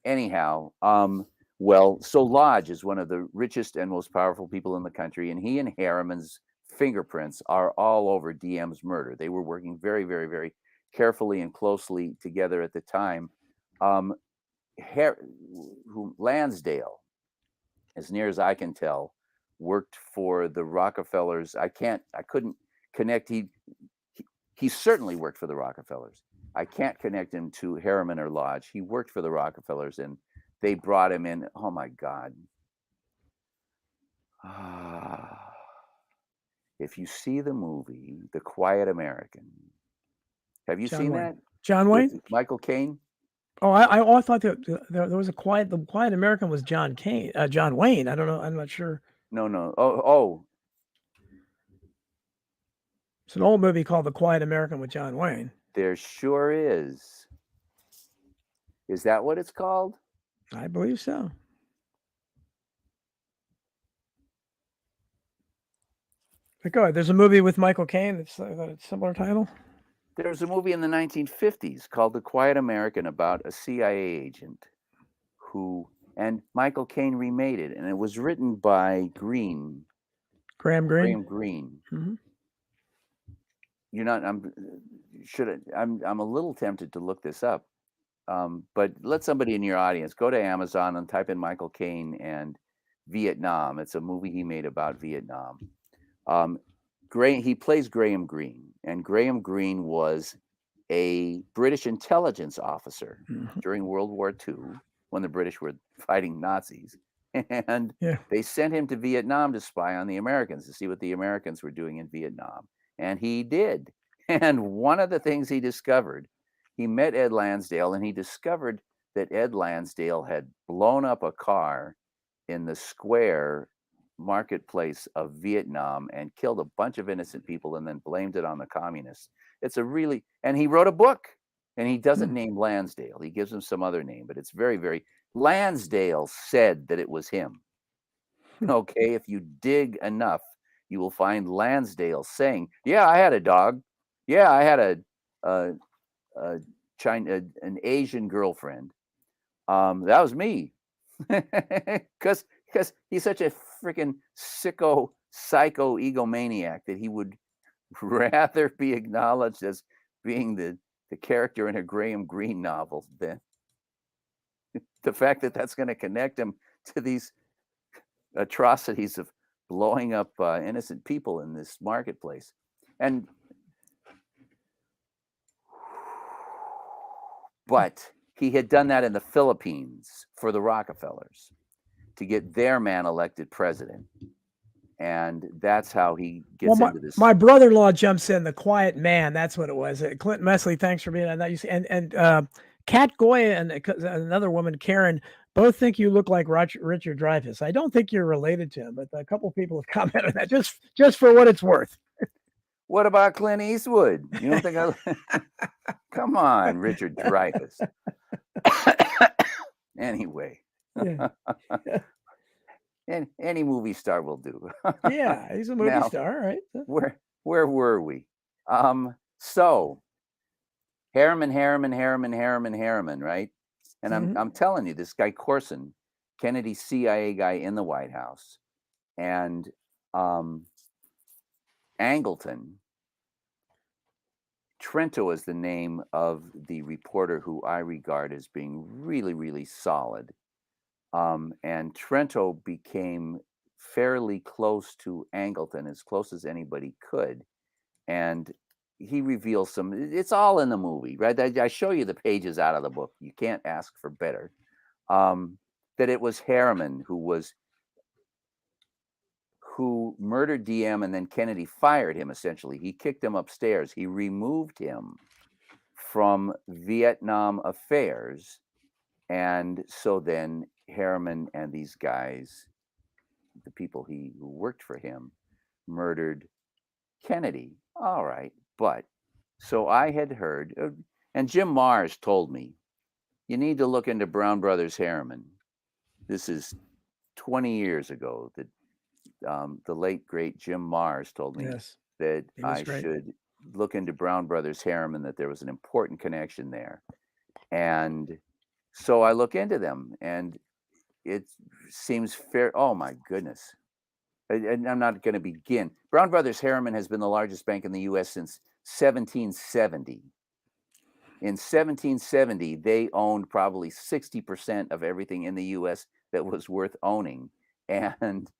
Anyhow, so Lodge is one of the richest and most powerful people in the country, and he and Harriman's fingerprints are all over DM's murder. They were working very, very, very carefully and closely together at the time. Lansdale, as near as I can tell, worked for the Rockefellers. I couldn't connect. He certainly worked for the Rockefellers. I can't connect him to Harriman or Lodge. He worked for the Rockefellers, and they brought him in. Oh my God. If you see the movie, The Quiet American, have you seen that? John Wayne? Michael Caine? Oh, I thought that there was the Quiet American was John Wayne. I don't know. I'm not sure. No. Oh. It's an old movie called The Quiet American with John Wayne. There sure is. Is that what it's called? I believe so. But go ahead. There's a movie with Michael Caine that's a similar title. There was a movie in the 1950s called The Quiet American about a CIA agent and Michael Caine remade it, and it was written by Graham Greene. Graham Greene. Mhm. You're not. I'm a little tempted to look this up, but let somebody in your audience go to Amazon and type in Michael Caine and Vietnam. It's a movie he made about Vietnam. He plays Graham Greene, and Graham Greene was a British intelligence officer Mhm. during World War II when the British were fighting Nazis, and Yeah. they sent him to Vietnam to spy on the Americans to see what the Americans were doing in Vietnam, and he did. And one of the things he discovered, he met Ed Lansdale, and he discovered that Ed Lansdale had blown up a car in the square marketplace of Vietnam and killed a bunch of innocent people and then blamed it on the communists. And he wrote a book, and he doesn't name Lansdale. He gives him some other name, but it's very, very, Lansdale said that it was him. Okay, if you dig enough, you will find Lansdale saying, "Yeah, I had a dog. Yeah, I had an Asian girlfriend. That was me." Because he's such a freaking psycho egomaniac that he would rather be acknowledged as being the character in a Graham Greene novel than the fact that that's going to connect him to these atrocities of blowing up innocent people in this marketplace. But he had done that in the Philippines for the Rockefellers to get their man elected president. And that's how he gets into this. My brother-in-law jumps in, The Quiet Man. That's what it was. Clint Mesley, thanks for being on that. You see, and Kat Goya and another woman, Karen, both think you look like Richard Dreyfuss. I don't think you're related to him, but a couple of people have commented on that. Just for what it's worth. What about Clint Eastwood? You don't think Come on, Richard Dreyfuss. Anyway. Yeah. Any movie star will do. Yeah, he's a movie star, right? Where were we? So Harriman, right? And I'm telling you, this guy Corson, Kennedy's CIA guy in the White House, and Angleton. Trento is the name of the reporter who I regard as being really, really solid. And Trento became fairly close to Angleton, as close as anybody could. And he reveals it's all in the movie, right? I show you the pages out of the book. You can't ask for better. That it was Harriman who murdered DM, and then Kennedy fired him, essentially. He kicked him upstairs. He removed him from Vietnam affairs. And so then Harriman and these guys, the people who worked for him, murdered Kennedy. All right. But so I had heard, and Jim Mars told me, you need to look into Brown Brothers Harriman. This is 20 years ago that the late, great Jim Mars told me that I should look into Brown Brothers Harriman, that there was an important connection there. And so I look into them, and it seems fair. Oh, my goodness. And I'm not going to begin. Brown Brothers Harriman has been the largest bank in the U.S. since 1770. In 1770, they owned probably 60% of everything in the U.S. that was worth owning. And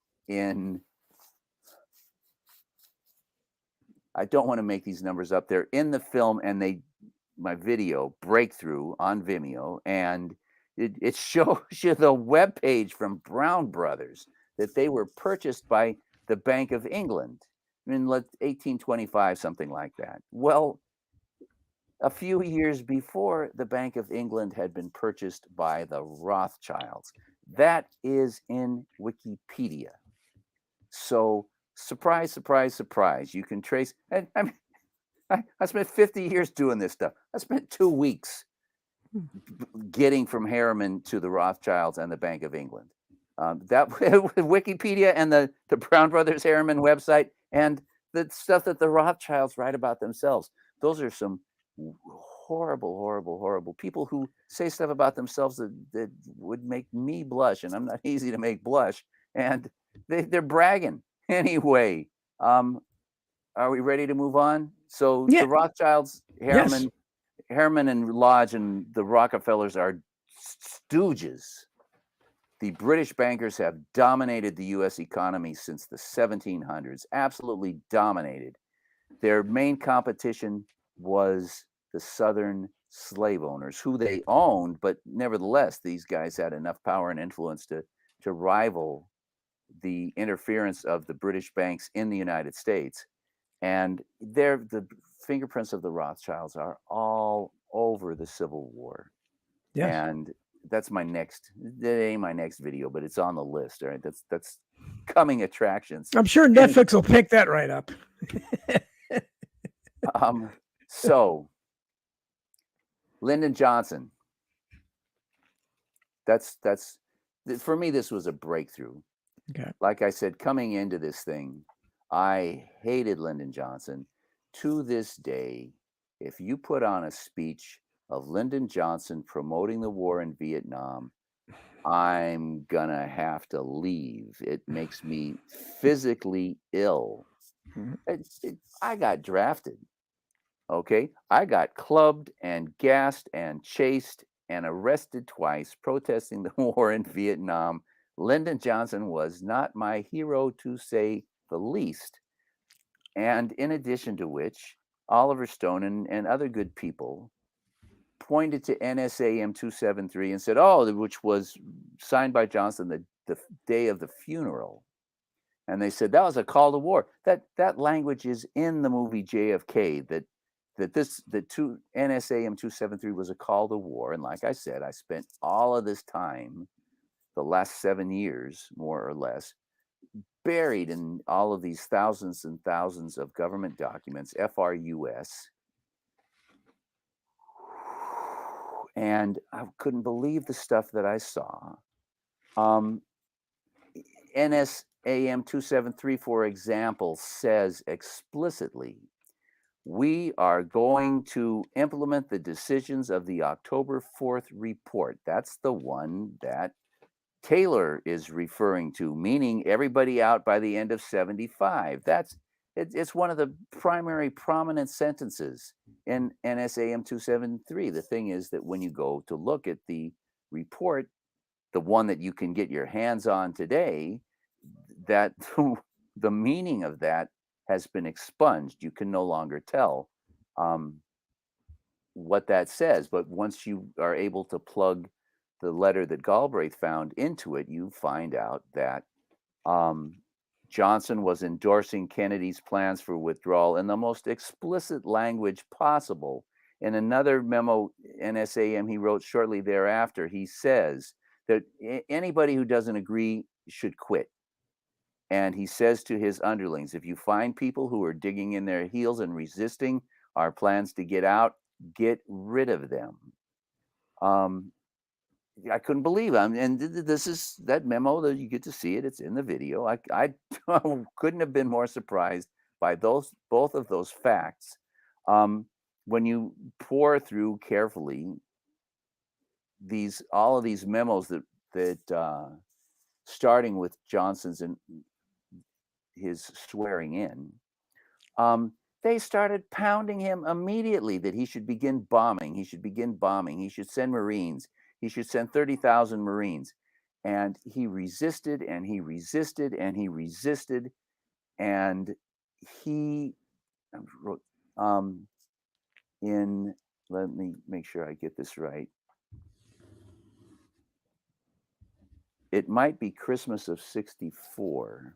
I don't want to make these numbers up. They're in the film, and my video Breakthrough on Vimeo, and it shows you the webpage from Brown Brothers that they were purchased by the Bank of England in 1825, something like that. Well, a few years before, the Bank of England had been purchased by the Rothschilds. That is in Wikipedia. So surprise, surprise, surprise. You can trace. I spent 50 years doing this stuff. I spent 2 weeks getting from Harriman to the Rothschilds and the Bank of England. That Wikipedia and the Brown Brothers Harriman website, and the stuff that the Rothschilds write about themselves. those are some horrible, horrible, horrible people who say stuff about themselves that would make me blush, and I'm not easy to make blush. And they're bragging anyway. Are we ready to move on? So Yeah. the Rothschilds, Yes. Harriman and Lodge and the Rockefellers are stooges. The British bankers have dominated the U.S. economy since the 1700s, absolutely dominated. Their main competition was the Southern slave owners, who they owned, but nevertheless, these guys had enough power and influence to rival the interference of the British banks in the United States. And the fingerprints of the Rothschilds are all over the Civil War. Yes. And that ain't my next video, but it's on the list. All right. That's coming attractions. I'm sure Netflix will pick that right up. So Lyndon Johnson. That's for me, this was a breakthrough. Okay. Like I said, coming into this thing, I hated Lyndon Johnson. To this day, if you put on a speech of Lyndon Johnson promoting the war in Vietnam, I'm gonna have to leave. It makes me physically ill. I got drafted. Okay. I got clubbed and gassed and chased and arrested twice protesting the war in Vietnam. Lyndon Johnson was not my hero, to say the least. And in addition to which, Oliver Stone and other good people pointed to NSAM 273 and said, oh, which was signed by Johnson the day of the funeral. And they said that was a call to war. That language is in the movie JFK, that NSAM 273 was a call to war. And like I said, I spent all of this time, the last 7 years, more or less, buried in all of these thousands and thousands of government documents, FRUS. And I couldn't believe the stuff that I saw. NSAM 273, for example, says explicitly, we are going to implement the decisions of the October 4th report. That's the one that Taylor is referring to, meaning everybody out by the end of 75. It's one of the primary prominent sentences in NSAM 273. The thing is that when you go to look at the report, the one that you can get your hands on today, that the meaning of that has been expunged. You can no longer tell what that says. But once you are able to plug the letter that Galbraith found into it, you find out that Johnson was endorsing Kennedy's plans for withdrawal in the most explicit language possible. In another memo, NSAM, he wrote shortly thereafter, he says that anybody who doesn't agree should quit. And he says to his underlings, if you find people who are digging in their heels and resisting our plans to get out, get rid of them. I couldn't believe it. And this is that memo that you get to see it. It's in the video. I couldn't have been more surprised by both of those facts. When you pour through carefully all of these memos that starting with Johnson's and his swearing in, they started pounding him immediately that he should begin bombing. He should begin bombing. He should send Marines. He should send 30,000 Marines. And he resisted and he resisted and he resisted. And he wrote let me make sure I get this right. It might be Christmas of 64.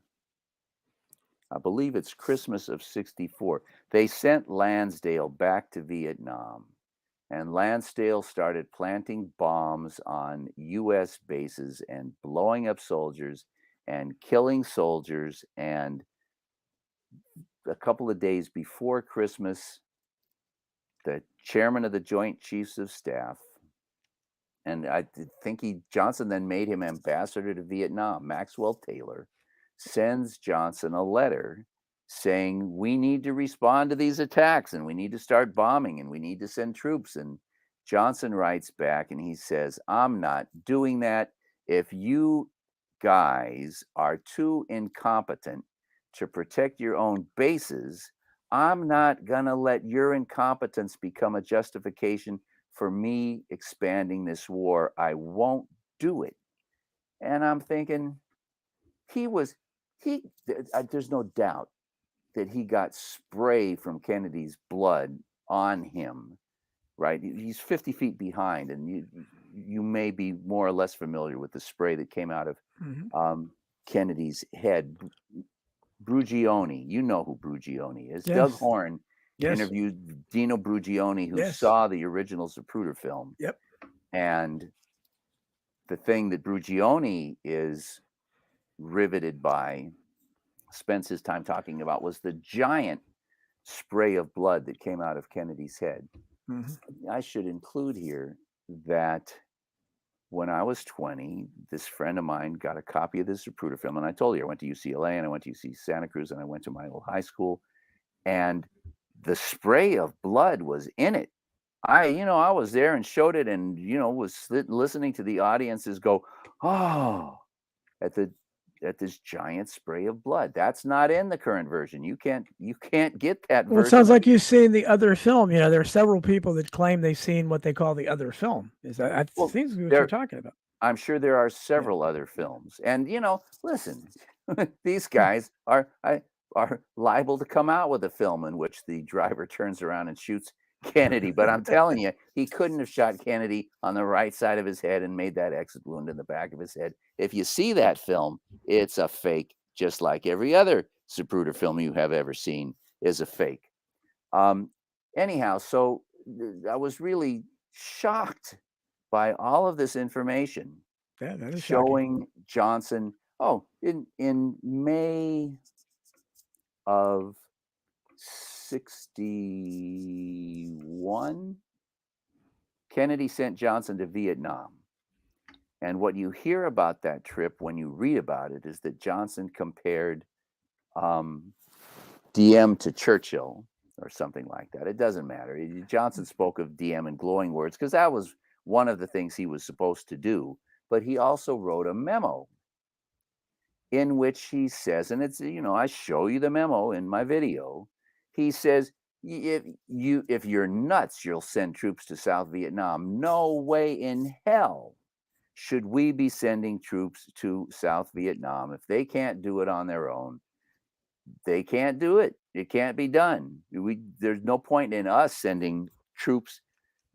I believe it's Christmas of 64. They sent Lansdale back to Vietnam, and Lansdale started planting bombs on U.S. bases and blowing up soldiers and killing soldiers. And a couple of days before Christmas, the chairman of the Joint Chiefs of Staff, and I think Johnson then made him ambassador to Vietnam, Maxwell Taylor, sends Johnson a letter saying we need to respond to these attacks and we need to start bombing and we need to send troops. And Johnson writes back and he says, I'm not doing that. If you guys are too incompetent to protect your own bases, I'm not going to let your incompetence become a justification for me expanding this war. I won't do it. And I'm thinking, there's no doubt that he got spray from Kennedy's blood on him, right? He's 50 feet behind, and you may be more or less familiar with the spray that came out of Kennedy's head. Brugione, you know who Brugione is. Yes. Doug Horn Yes. interviewed Dino Brugione, who Yes. saw the original Zapruder film. Yep. And the thing that Brugione is riveted by, spends his time talking about, was the giant spray of blood that came out of Kennedy's head. I should include here that when I was 20, this friend of mine got a copy of this Zapruder film, and I told you I went to UCLA and I went to UC Santa Cruz and I went to my old high school, and the spray of blood was in it. I was there and showed it, and was listening to the audiences go, "Oh," at this giant spray of blood. That's not in the current version. You can't get that Well, it version. sounds like you've seen the other film. There are several people that claim they've seen what they call the other film. Is that I think what you're talking about? I'm sure there are several other films, and listen, these guys are liable to come out with a film in which the driver turns around and shoots Kennedy. But I'm telling you, he couldn't have shot Kennedy on the right side of his head and made that exit wound in the back of his head. If you see that film, it's a fake, just like every other Zapruder film you have ever seen is a fake. Anyhow, so I was really shocked by all of this information showing Johnson. In May of 1961, Kennedy sent Johnson to Vietnam. And what you hear about that trip when you read about it is that Johnson compared DM to Churchill or something like that. It doesn't matter. Johnson spoke of DM in glowing words because that was one of the things he was supposed to do. But he also wrote a memo in which he says, and it's, I show you the memo in my video. He says, if you're nuts, you'll send troops to South Vietnam. No way in hell should we be sending troops to South Vietnam. If they can't do it on their own, they can't do it. It can't be done. There's no point in us sending troops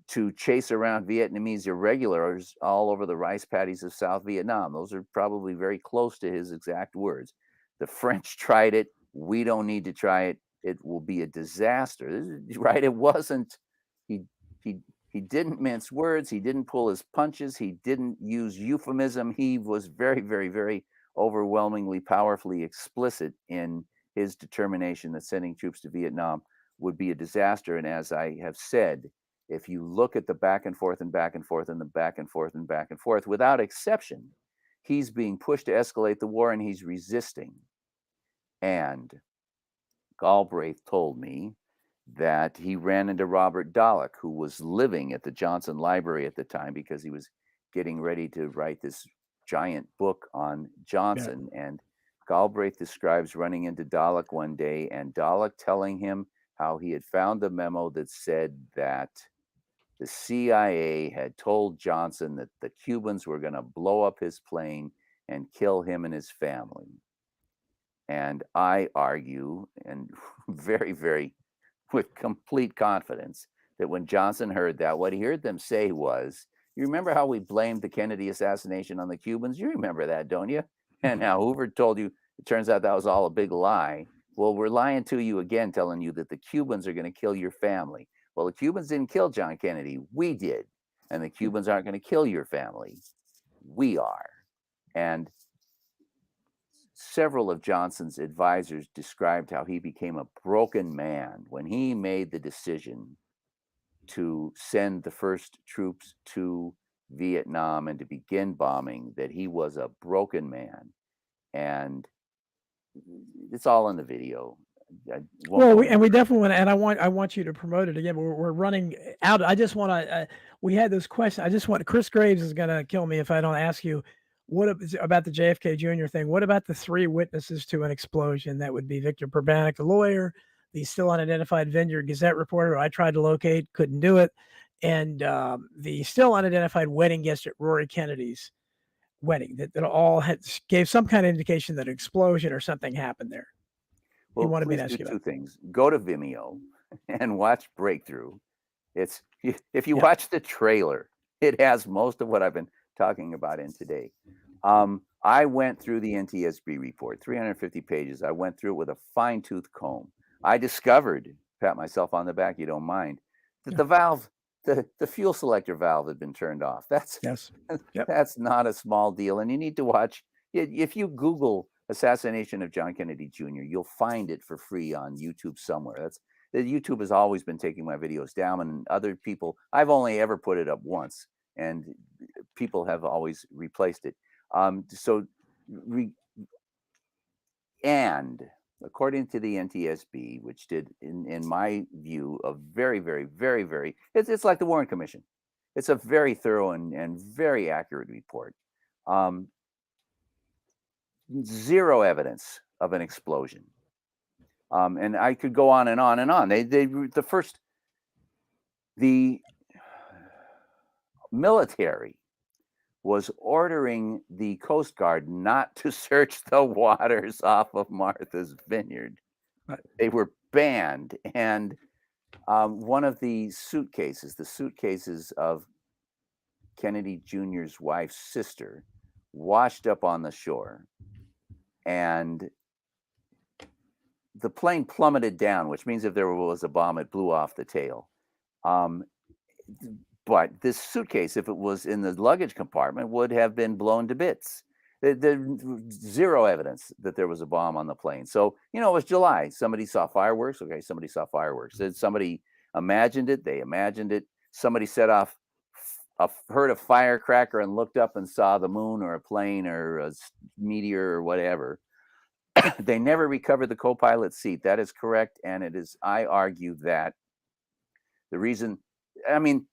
to chase around Vietnamese irregulars all over the rice paddies of South Vietnam. Those are probably very close to his exact words. The French tried it. We don't need to try it. It will be a disaster. Right? It wasn't. He didn't mince words. He didn't pull his punches. He didn't use euphemism. He was very, very, very overwhelmingly, powerfully explicit in his determination that sending troops to Vietnam would be a disaster. And as I have said, if you look at the back and forth and back and forth and the back and forth and back and forth, without exception, he's being pushed to escalate the war and he's resisting. And Galbraith told me that he ran into Robert Dallek, who was living at the Johnson Library at the time because he was getting ready to write this giant book on Johnson. Yeah. And Galbraith describes running into Dallek one day and Dallek telling him how he had found the memo that said that the CIA had told Johnson that the Cubans were going to blow up his plane and kill him and his family. And I argue, and very, very with complete confidence, that when Johnson heard that, what he heard them say was, you remember how we blamed the Kennedy assassination on the Cubans? You remember that, don't you? And now Hoover told you, it turns out that was all a big lie. Well, we're lying to you again, telling you that the Cubans are going to kill your family. Well, the Cubans didn't kill John Kennedy. We did. And the Cubans aren't going to kill your family. We are. And several of Johnson's advisors described how he became a broken man when he made the decision to send the first troops to Vietnam and to begin bombing, that he was a broken man. And it's all in the video. won't go we definitely want to, and I want you to promote it again. We're running out. I just want to. We had those questions. I just want. Chris Graves is going to kill me if I don't ask you about the JFK Jr. thing. What about the 3 witnesses to an explosion? That would be Victor Perbanik, the lawyer, the still unidentified Vineyard Gazette reporter who I tried to locate, couldn't do it, and the still unidentified wedding guest at Rory Kennedy's wedding that all gave some kind of indication that an explosion or something happened there. Well, please do 2 things. Go to Vimeo and watch Breakthrough. If you watch the trailer, it has most of what I've been talking about in today. I went through the NTSB report, 350 pages. I went through it with a fine-tooth comb. I discovered, pat myself on the back, you don't mind, that the valve, the fuel selector valve had been turned off. That's not a small deal. And you need to watch, if you Google assassination of John Kennedy Jr., you'll find it for free on YouTube somewhere. YouTube has always been taking my videos down, and other people, I've only ever put it up once, and people have always replaced it. And according to the NTSB, which did, in my view, a very, very, very, very, it's like the Warren Commission. It's a very thorough and very accurate report. Zero evidence of an explosion. And I could go on and on and on. The military was ordering the Coast Guard not to search the waters off of Martha's Vineyard. They were banned. And one of the suitcases of Kennedy Jr.'s wife's sister, washed up on the shore. And the plane plummeted down, which means if there was a bomb, it blew off the tail. But this suitcase, if it was in the luggage compartment, would have been blown to bits. There's zero evidence that there was a bomb on the plane. So, it was July. Somebody saw fireworks. Okay, somebody saw fireworks. Somebody imagined it. They imagined it. Somebody set off, heard a firecracker and looked up and saw the moon or a plane or a meteor or whatever. They never recovered the co-pilot seat. That is correct. And it is, I argue that the reason,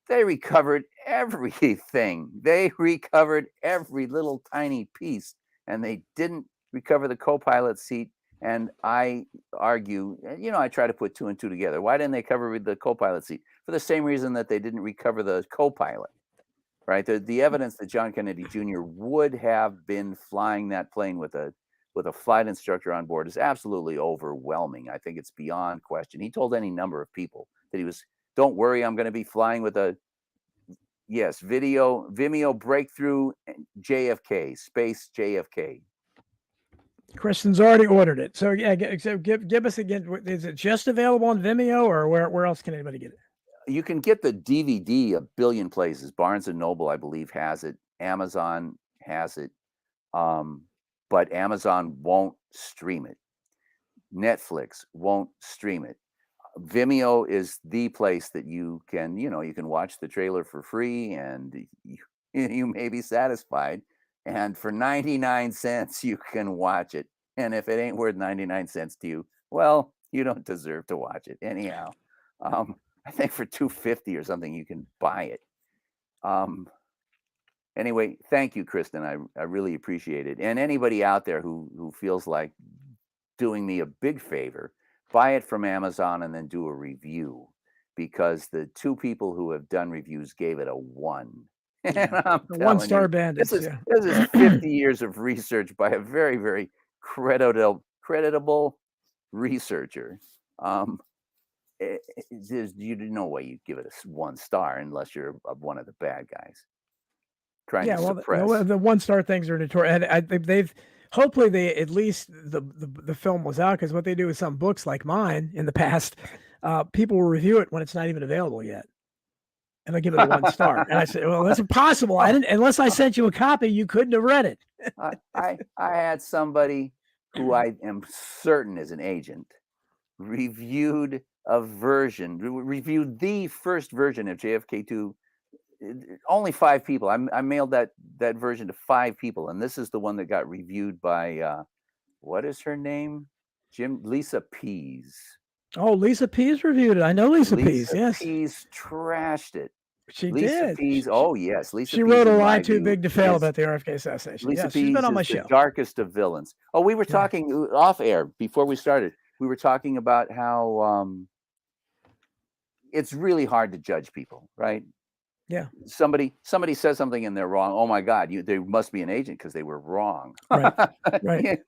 they recovered everything. They recovered every little tiny piece, and they didn't recover the co-pilot seat. And I argue, I try to put 2 and 2 together. Why didn't they cover the co-pilot seat? For the same reason that they didn't recover the co-pilot, right? The evidence that John Kennedy Jr. would have been flying that plane with a flight instructor on board is absolutely overwhelming. I think it's beyond question. He told any number of people that he was, don't worry, I'm going to be flying with Vimeo Breakthrough JFK, Space JFK. Kristen's already ordered it. So give us again, is it just available on Vimeo, or where else can anybody get it? You can get the DVD a billion places. Barnes & Noble, I believe, has it. Amazon has it. But Amazon won't stream it. Netflix won't stream it. Vimeo is the place that you can watch the trailer for free, and you may be satisfied. And for 99 cents, you can watch it. And if it ain't worth 99 cents to you, well, you don't deserve to watch it anyhow. I think for $2.50 or something, you can buy it. Anyway, thank you, Kristen. I really appreciate it. And anybody out there who feels like doing me a big favor, buy it from Amazon and then do a review, because the 2 people who have done reviews gave it a 1. Yeah. 1-star bandits. This is 50 years of research by a very, very creditable researcher. There's no way you'd give it a 1 star unless you're one of the bad guys trying to suppress. The 1-star things are notorious. And hopefully at least the film was out, because what they do with some books like mine in the past, people will review it when it's not even available yet, and I give it a 1 star. And I said, well, that's impossible. Unless I sent you a copy, you couldn't have read it. I had somebody who I am certain is an agent reviewed the first version of JFK2. Only 5 people. I mailed that version to 5 people, and this is the one that got reviewed by what is her name? Lisa Pease. Oh, Lisa Pease reviewed it. I know Lisa Pease. Lisa Yes, Pease trashed it. she Lisa did. Pease. Oh yes, Lisa She Pease wrote a in lie my too view big to fail is about the RFK assassination. Lisa Yes, she's been Pease on my is the show. darkest of villains. Oh, we were Yeah. talking off air before we started. We were talking about how it's really hard to judge people, right? Yeah. Somebody says something and they're wrong. Oh my God, they must be an agent because they were wrong. Right. Right.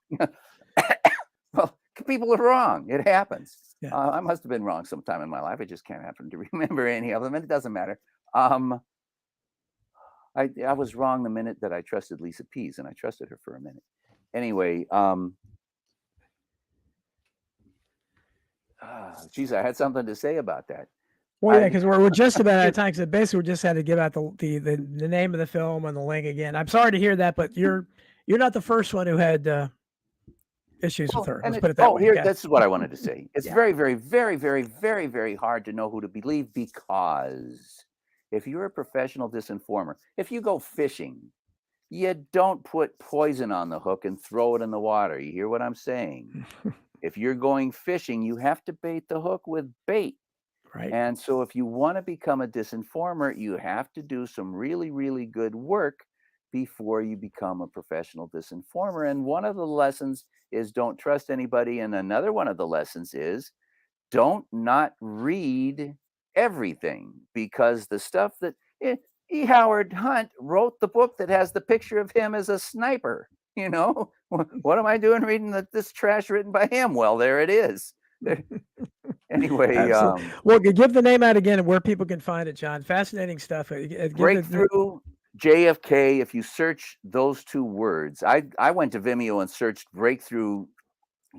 Well, people are wrong. It happens. Yeah. I must have been wrong sometime in my life. I just can't happen to remember any of them, and it doesn't matter. I was wrong the minute that I trusted Lisa Pease, and I trusted her for a minute. Anyway, geez, I had something to say about that. Well, yeah, because we're just about out of time. Because basically, we just had to give out the name of the film and the link again. I'm sorry to hear that, but you're not the first one who had issues with her. Let's put it that way. Here, that's what I wanted to say. It's Yeah. very, very, very, very, very, very hard to know who to believe, because if you're a professional disinformer, if you go fishing, you don't put poison on the hook and throw it in the water. You hear what I'm saying? If you're going fishing, you have to bait the hook with bait. Right. And so if you want to become a disinformer, you have to do some really, really good work before you become a professional disinformer. And one of the lessons is don't trust anybody. And another one of the lessons is don't not read everything, because the stuff that E. Howard Hunt wrote the book that has the picture of him as a sniper. You know, what am I doing reading this trash written by him? Well, there it is. Anyway, well, give the name out again and where people can find it, John. Fascinating stuff. Breakthrough JFK. If you search those two words, I went to Vimeo and searched Breakthrough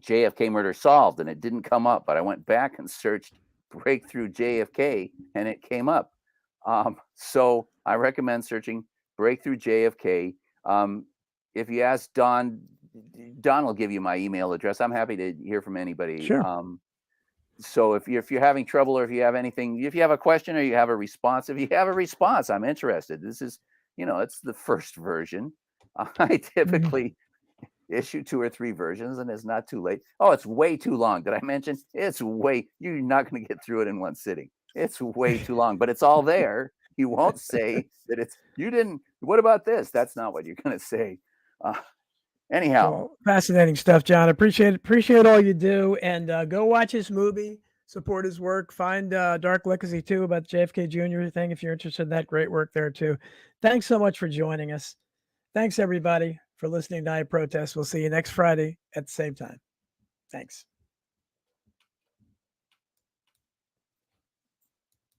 JFK Murder Solved, and it didn't come up. But I went back and searched Breakthrough JFK, and it came up. So I recommend searching Breakthrough JFK. If you ask Don will give you my email address. I'm happy to hear from anybody. Sure. So if you're having trouble, or if you have anything, if you have a question or you have a response, I'm interested. This is, it's the first version. I typically issue 2 or 3 versions, and it's not too late. Oh, it's way too long. Did I mention you're not going to get through it in one sitting. It's way too long, but it's all there. You won't say that what about this? That's not what you're going to say. Anyhow, well, fascinating stuff, John. Appreciate all you do, and go watch his movie, support his work, find Dark Legacy too about the JFK Jr. thing if you're interested in that. Great work there too. Thanks so much for joining us. Thanks everybody for listening to Night Protest. We'll see you next Friday at the same time. Thanks.